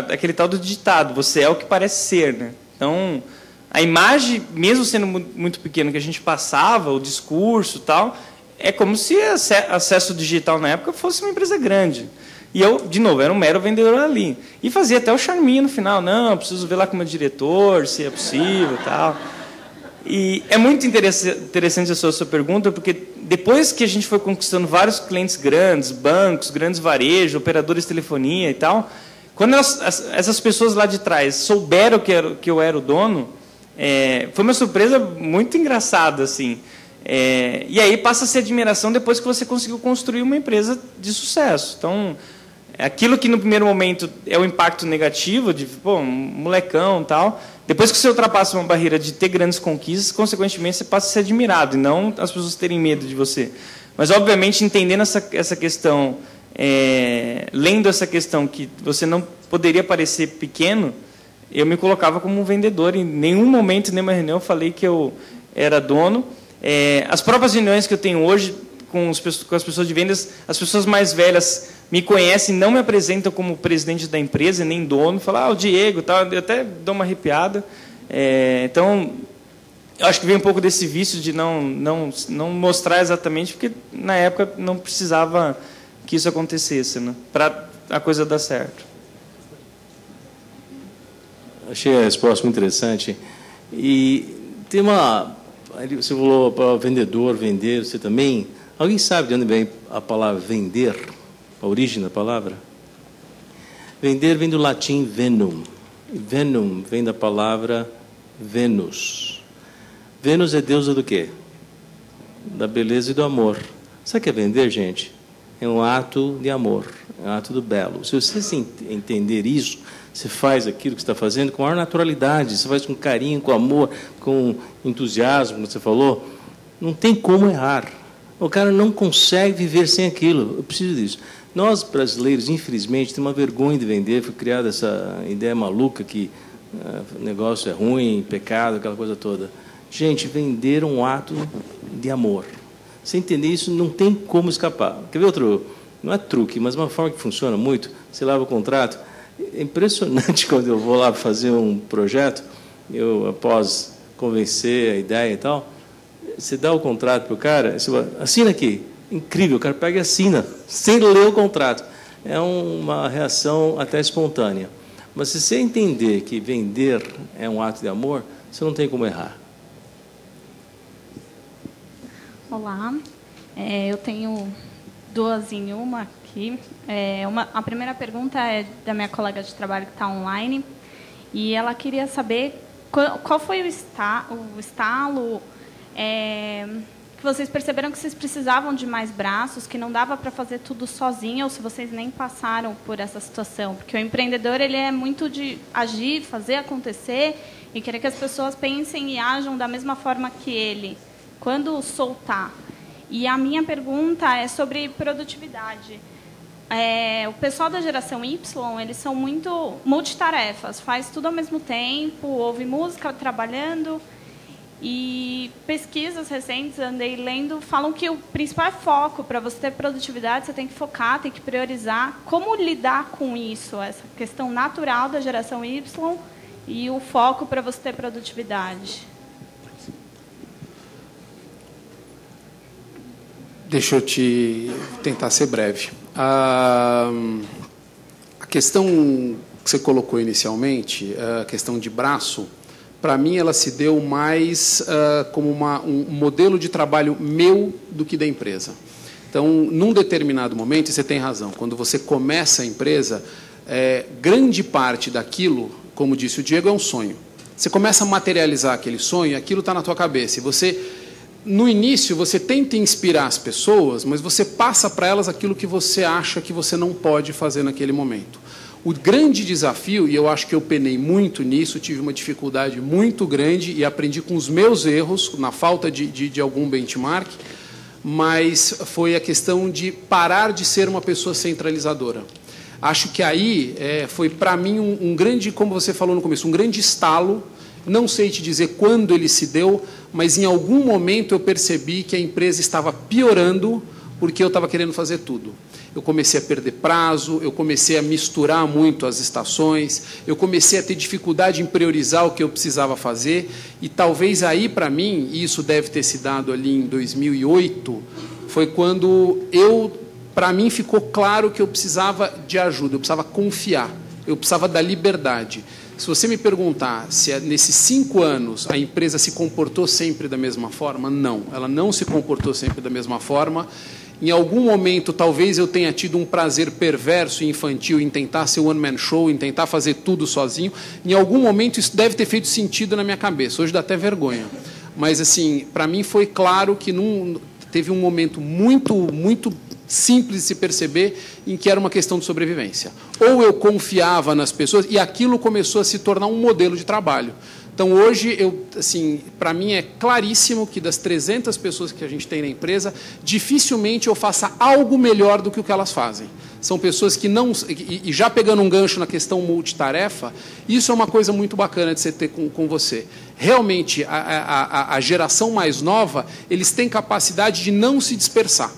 Speaker 4: aquele tal do ditado, você é o que parece ser, né? Então, a imagem, mesmo sendo muito pequena, que a gente passava, o discurso e tal, é como se Acesso Digital na época fosse uma empresa grande. E eu, de novo, era um mero vendedor ali. E fazia até o charminho no final, não, preciso ver lá com o meu diretor, se é possível e tal. E é muito interessante a sua pergunta, porque depois que a gente foi conquistando vários clientes grandes, bancos, grandes varejos, operadores de telefonia e tal, quando essas pessoas lá de trás souberam que eu era o dono, foi uma surpresa muito engraçada, assim. E aí passa a ser admiração depois que você conseguiu construir uma empresa de sucesso. Então, aquilo que no primeiro momento é o impacto negativo, de um molecão e tal, depois que você ultrapassa uma barreira de ter grandes conquistas, consequentemente você passa a ser admirado, e não as pessoas terem medo de você. Mas, obviamente, entendendo essa questão, lendo essa questão que você não poderia parecer pequeno, eu me colocava como um vendedor. Em nenhum momento, em nenhuma reunião, eu falei que eu era dono. As próprias reuniões que eu tenho hoje com as pessoas de vendas, as pessoas mais velhas me conhecem, não me apresentam como presidente da empresa, nem dono, falam, o Diego, tal, eu até dou uma arrepiada. Então, eu acho que vem um pouco desse vício de não mostrar exatamente, porque na época não precisava que isso acontecesse, né, para a coisa dar certo.
Speaker 5: Achei a resposta muito interessante. E tem você falou para vendedor, vender, você também... Alguém sabe de onde vem a palavra vender? A origem da palavra? Vender vem do latim venum. Venum vem da palavra Vênus. Vênus é deusa do quê? Da beleza e do amor. Sabe o que é vender, gente? É um ato de amor, é um ato do belo. Se você entender isso, você faz aquilo que você está fazendo com a maior naturalidade, você faz com carinho, com amor, com entusiasmo, como você falou, não tem como errar. O cara não consegue viver sem aquilo. Eu preciso disso. Nós, brasileiros, infelizmente, temos uma vergonha de vender. Foi criada essa ideia maluca que o negócio é ruim, pecado, aquela coisa toda. Gente, vender é um ato de amor. Você entender isso, não tem como escapar. Quer ver outro? Não é truque, mas uma forma que funciona muito. Você lava o contrato. É impressionante quando eu vou lá fazer um projeto, eu, após convencer a ideia e tal, você dá o contrato para o cara, você fala, assina aqui. Incrível, o cara pega e assina, sem ler o contrato. É uma reação até espontânea. Mas se você entender que vender é um ato de amor, você não tem como errar.
Speaker 14: Olá, eu tenho duas em uma aqui. A primeira pergunta é da minha colega de trabalho que está online, e ela queria saber qual foi o estalo que vocês perceberam que vocês precisavam de mais braços, que não dava para fazer tudo sozinho, ou se vocês nem passaram por essa situação. Porque o empreendedor ele é muito de agir, fazer acontecer, e querer que as pessoas pensem e ajam da mesma forma que ele, quando soltar. E a minha pergunta é sobre produtividade. O pessoal da geração Y, eles são muito multitarefas, faz tudo ao mesmo tempo, ouve música trabalhando. E pesquisas recentes, andei lendo, falam que o principal é foco. Para você ter produtividade, você tem que focar, tem que priorizar. Como lidar com isso, essa questão natural da geração Y e o foco para você ter produtividade?
Speaker 3: Deixa eu tentar ser breve. A questão que você colocou inicialmente, a questão de braço, para mim ela se deu mais como um modelo de trabalho meu do que da empresa. Então, num determinado momento, e você tem razão, quando você começa a empresa, grande parte daquilo, como disse o Diego, é um sonho. Você começa a materializar aquele sonho, aquilo está na tua cabeça, e você... No início, você tenta inspirar as pessoas, mas você passa para elas aquilo que você acha que você não pode fazer naquele momento. O grande desafio, e eu acho que eu penei muito nisso, tive uma dificuldade muito grande e aprendi com os meus erros, na falta de algum benchmark, mas foi a questão de parar de ser uma pessoa centralizadora. Acho que aí foi, para mim, um grande, como você falou no começo, um grande estalo. Não sei te dizer quando ele se deu, mas em algum momento eu percebi que a empresa estava piorando porque eu estava querendo fazer tudo. Eu comecei a perder prazo, eu comecei a misturar muito as estações, eu comecei a ter dificuldade em priorizar o que eu precisava fazer, e talvez aí, para mim, e isso deve ter se dado ali em 2008, foi quando para mim ficou claro que eu precisava de ajuda, eu precisava confiar, eu precisava da liberdade. Se você me perguntar se nesses 5 anos a empresa se comportou sempre da mesma forma, não. Ela não se comportou sempre da mesma forma. Em algum momento, talvez eu tenha tido um prazer perverso e infantil em tentar ser one-man show, em tentar fazer tudo sozinho. Em algum momento, isso deve ter feito sentido na minha cabeça. Hoje dá até vergonha. Mas, assim, para mim foi claro que teve um momento muito simples de se perceber em que era uma questão de sobrevivência. Ou eu confiava nas pessoas e aquilo começou a se tornar um modelo de trabalho. Então, hoje, para mim é claríssimo que das 300 pessoas que a gente tem na empresa, dificilmente eu faça algo melhor do que o que elas fazem. São pessoas que não... E já pegando um gancho na questão multitarefa, isso é uma coisa muito bacana de você ter com você. Realmente, a geração mais nova, eles têm capacidade de não se dispersar.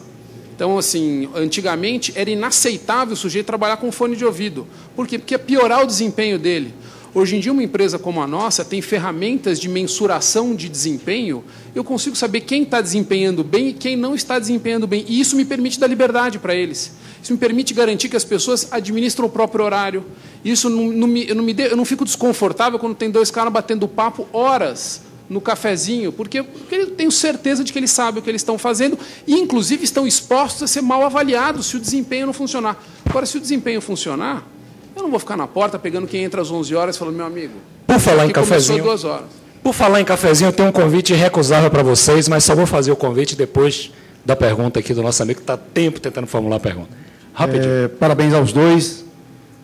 Speaker 3: Então, assim, antigamente era inaceitável o sujeito trabalhar com fone de ouvido. Por quê? Porque ia piorar o desempenho dele. Hoje em dia, uma empresa como a nossa tem ferramentas de mensuração de desempenho. Eu consigo saber quem está desempenhando bem e quem não está desempenhando bem. E isso me permite dar liberdade para eles. Isso me permite garantir que as pessoas administram o próprio horário. Isso eu não fico desconfortável quando tem 2 caras batendo papo horas no cafezinho, porque eu tenho certeza de que eles sabem o que eles estão fazendo e, inclusive, estão expostos a ser mal avaliados se o desempenho não funcionar. Agora, se o desempenho funcionar, eu não vou ficar na porta pegando quem entra às 11 horas e falando, meu amigo,
Speaker 1: por falar em cafezinho,
Speaker 3: 2 horas.
Speaker 1: Por falar em cafezinho, eu tenho um convite irrecusável para vocês, mas só vou fazer o convite depois da pergunta aqui do nosso amigo, que está tempo tentando formular a pergunta. Rapidinho.
Speaker 15: Parabéns aos dois.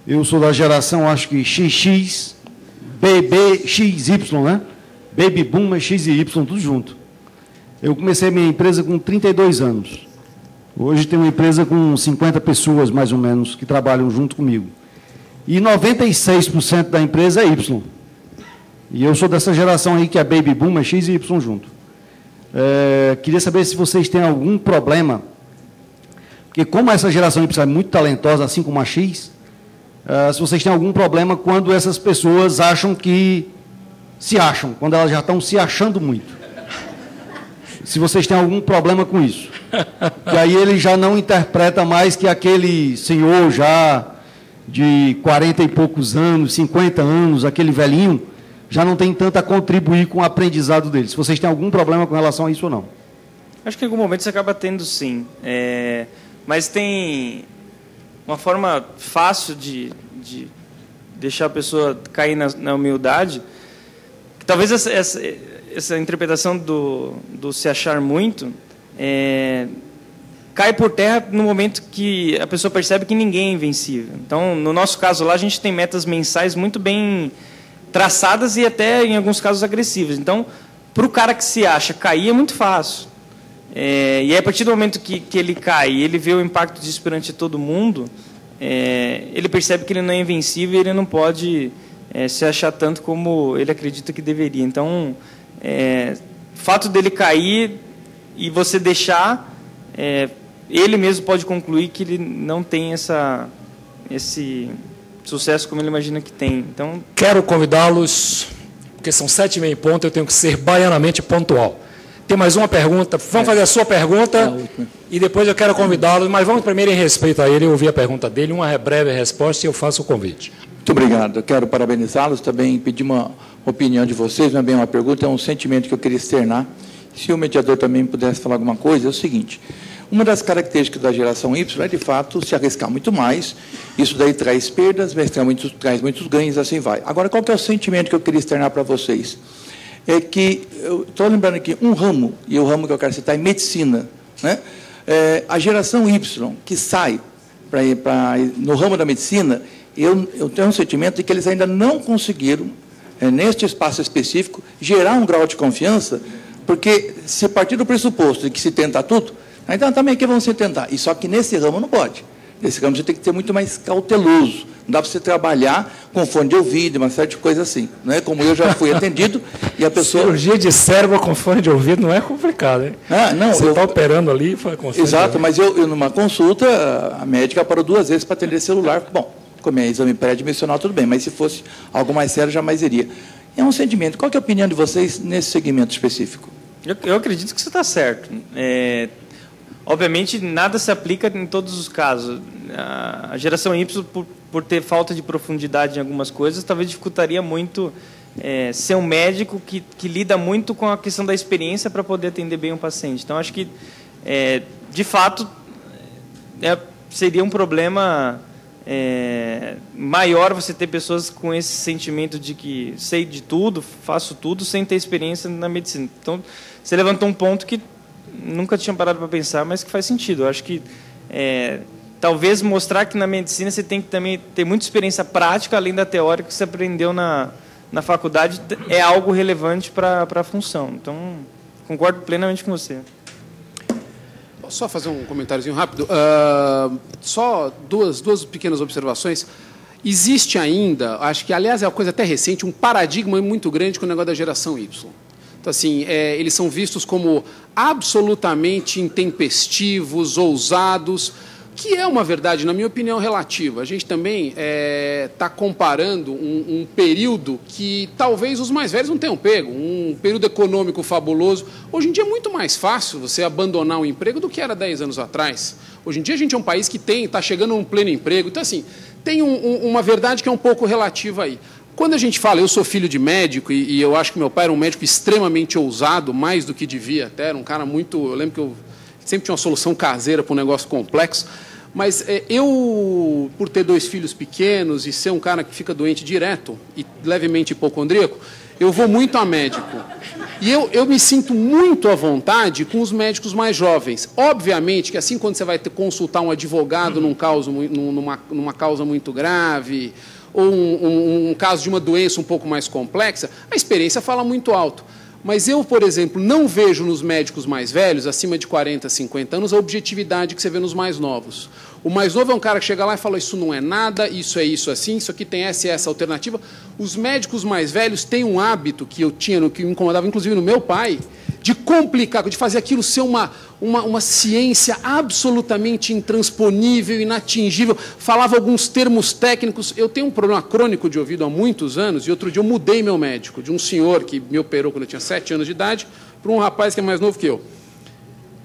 Speaker 15: Eu sou da geração, acho que XX, BB, XY, né? Baby Boom, X e Y, tudo junto. Eu comecei minha empresa com 32 anos. Hoje tem uma empresa com 50 pessoas, mais ou menos, que trabalham junto comigo. E 96% da empresa é Y. E eu sou dessa geração aí que é Baby Boom, é X e Y junto. Queria saber se vocês têm algum problema, porque como essa geração Y é muito talentosa, assim como a X, se vocês têm algum problema quando essas pessoas acham que se acham, quando elas já estão se achando muito. Se vocês têm algum problema com isso. Que aí ele já não interpreta mais que aquele senhor já de 40 e poucos anos, 50 anos, aquele velhinho, já não tem tanto a contribuir com o aprendizado dele. Se vocês têm algum problema com relação a isso ou não.
Speaker 4: Acho que em algum momento você acaba tendo, sim. Mas tem uma forma fácil de deixar a pessoa cair na humildade. Que talvez essa interpretação do se achar muito cai por terra no momento que a pessoa percebe que ninguém é invencível. Então, no nosso caso lá, a gente tem metas mensais muito bem traçadas e até, em alguns casos, agressivas. Então, para o cara que se acha cair, é muito fácil. E aí, a partir do momento que ele cai e ele vê o impacto disso perante todo mundo, ele percebe que ele não é invencível e ele não pode se achar tanto como ele acredita que deveria. Então, o fato dele cair e você deixar, ele mesmo pode concluir que ele não tem esse sucesso como ele imagina que tem. Então,
Speaker 1: quero convidá-los, porque são 7h30 em ponto, eu tenho que ser baianamente pontual. Tem mais uma pergunta, vamos fazer a sua pergunta e depois eu quero convidá-los, mas vamos primeiro em respeito a ele, ouvir a pergunta dele, uma breve resposta e eu faço o convite.
Speaker 16: Muito obrigado, eu quero parabenizá-los, também pedir uma opinião de vocês, não é bem uma pergunta, é um sentimento que eu queria externar. Se o mediador também pudesse falar alguma coisa, é o seguinte: uma das características da geração Y é, de fato, se arriscar muito mais. Isso daí traz perdas, mas traz muitos ganhos, assim vai. Agora, qual que é o sentimento que eu queria externar para vocês? É que, eu estou lembrando aqui, um ramo, e o ramo que eu quero citar é medicina, né? A geração Y que sai no ramo da medicina, eu tenho um sentimento de que eles ainda não conseguiram, neste espaço específico, gerar um grau de confiança, porque se partir do pressuposto de que se tenta tudo, então também que vão se tentar. E só que nesse ramo não pode. Nesse ramo você tem que ser muito mais cauteloso. Não dá para você trabalhar com fone de ouvido, uma série de coisas assim. Né? Como eu já fui atendido e a pessoa...
Speaker 1: Cirurgia de cérebro com fone de ouvido não é complicado, hein?
Speaker 16: Não,
Speaker 1: você está operando ali com fone.
Speaker 16: Exato, mas eu numa consulta, a médica parou 2 vezes para atender celular. Bom, como é exame pré-dimensional, tudo bem, mas se fosse algo mais sério, jamais iria. É um sentimento. Qual que é a opinião de vocês nesse segmento específico?
Speaker 4: Eu acredito que você está certo. Obviamente, nada se aplica em todos os casos. A geração Y, por ter falta de profundidade em algumas coisas, talvez dificultaria muito ser um médico que lida muito com a questão da experiência para poder atender bem um paciente. Então, acho que, de fato, seria um problema maior você ter pessoas com esse sentimento de que sei de tudo, faço tudo, sem ter experiência na medicina. Então, você levantou um ponto que nunca tinha parado para pensar, mas que faz sentido. Eu acho que talvez mostrar que na medicina você tem que também ter muita experiência prática, além da teórica que você aprendeu na faculdade, é algo relevante para a função. Então, concordo plenamente com você.
Speaker 3: Posso só fazer um comentáriozinho rápido? Só duas pequenas observações. Existe ainda, acho que, aliás, é uma coisa até recente, um paradigma muito grande com o negócio da geração Y. Então, assim, eles são vistos como absolutamente intempestivos, ousados, que é uma verdade, na minha opinião, relativa. A gente também está comparando um período que talvez os mais velhos não tenham pego, um período econômico fabuloso. Hoje em dia é muito mais fácil você abandonar um emprego do que era 10 anos atrás. Hoje em dia a gente é um país que está chegando a um pleno emprego. Então, assim, tem uma verdade que é um pouco relativa aí. Quando a gente fala, eu sou filho de médico e eu acho que meu pai era um médico extremamente ousado, mais do que devia até, era um cara muito... Eu lembro que eu sempre tinha uma solução caseira para um negócio complexo, mas eu, por ter 2 filhos pequenos e ser um cara que fica doente direto e levemente hipocondríaco, eu vou muito a médico. E eu me sinto muito à vontade com os médicos mais jovens. Obviamente que assim, quando você vai consultar um advogado numa causa muito grave, ou um caso de uma doença um pouco mais complexa, a experiência fala muito alto. Mas eu, por exemplo, não vejo nos médicos mais velhos, acima de 40, 50 anos, a objetividade que você vê nos mais novos. O mais novo é um cara que chega lá e fala, isso não é nada, isso é isso assim, isso aqui tem essa e essa alternativa. Os médicos mais velhos têm um hábito que eu tinha, que me incomodava, inclusive no meu pai, de complicar, de fazer aquilo ser uma ciência absolutamente intransponível, inatingível. Falava alguns termos técnicos. Eu tenho um problema crônico de ouvido há muitos anos, e outro dia eu mudei meu médico, de um senhor que me operou quando eu tinha 7 anos de idade, para um rapaz que é mais novo que eu.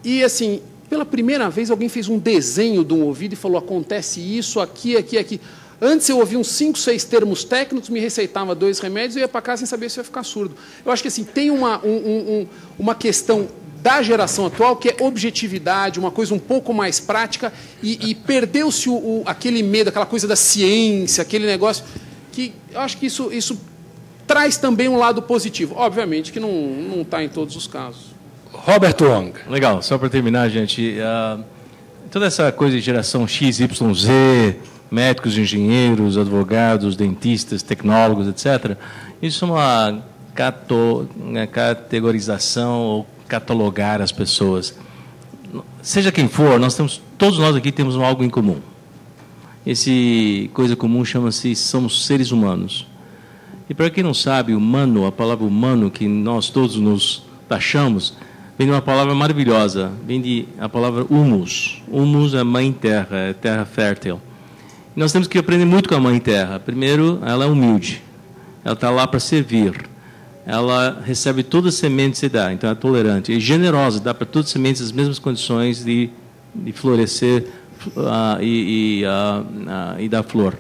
Speaker 3: E, assim, pela primeira vez, alguém fez um desenho de um ouvido e falou, acontece isso, aqui, aqui, aqui. Antes eu ouvia uns 5, 6 termos técnicos, me receitava 2 remédios e eu ia para casa sem saber se eu ia ficar surdo. Eu acho que assim, tem uma questão da geração atual que é objetividade, uma coisa um pouco mais prática, e perdeu-se aquele medo, aquela coisa da ciência, aquele negócio, que eu acho que isso traz também um lado positivo. Obviamente que não está em todos os casos.
Speaker 1: Robert Wong.
Speaker 5: Legal, só para terminar, gente, toda essa coisa de geração X, Y, Z, médicos, engenheiros, advogados, dentistas, tecnólogos, etc., isso é uma categorização ou catalogar as pessoas. Seja quem for, todos nós aqui temos algo em comum. Esse coisa comum chama-se somos seres humanos. E para quem não sabe, humano, a palavra humano que nós todos nos taxamos, vem de uma palavra maravilhosa, vem a palavra humus. Humus é mãe terra, é terra fértil. E nós temos que aprender muito com a mãe terra. Primeiro, ela é humilde, ela está lá para servir, ela recebe todas as sementes que dá, então é tolerante, e generosa, dá para todas as sementes as mesmas condições de florescer e dar flor.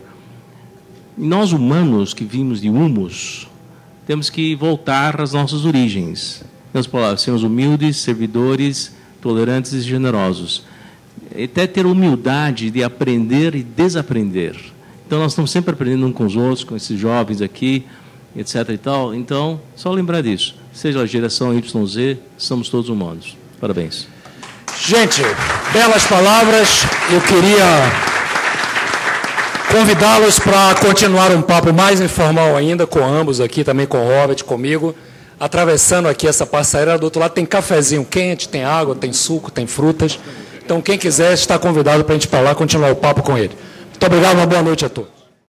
Speaker 5: E nós humanos que vimos de humus, temos que voltar às nossas origens. Nas palavras, sermos humildes, servidores, tolerantes e generosos. E até ter humildade de aprender e desaprender. Então, nós estamos sempre aprendendo uns com os outros, com esses jovens aqui, etc. e tal. Então, só lembrar disso. Seja a geração YZ, somos todos humanos. Parabéns.
Speaker 1: Gente, belas palavras. Eu queria convidá-los para continuar um papo mais informal ainda com ambos aqui, também com o Robert, comigo. Atravessando aqui essa passareira, do outro lado tem cafezinho quente, tem água, tem suco, tem frutas. Então, quem quiser está convidado para a gente ir para lá continuar o papo com ele. Muito obrigado, uma boa noite a todos.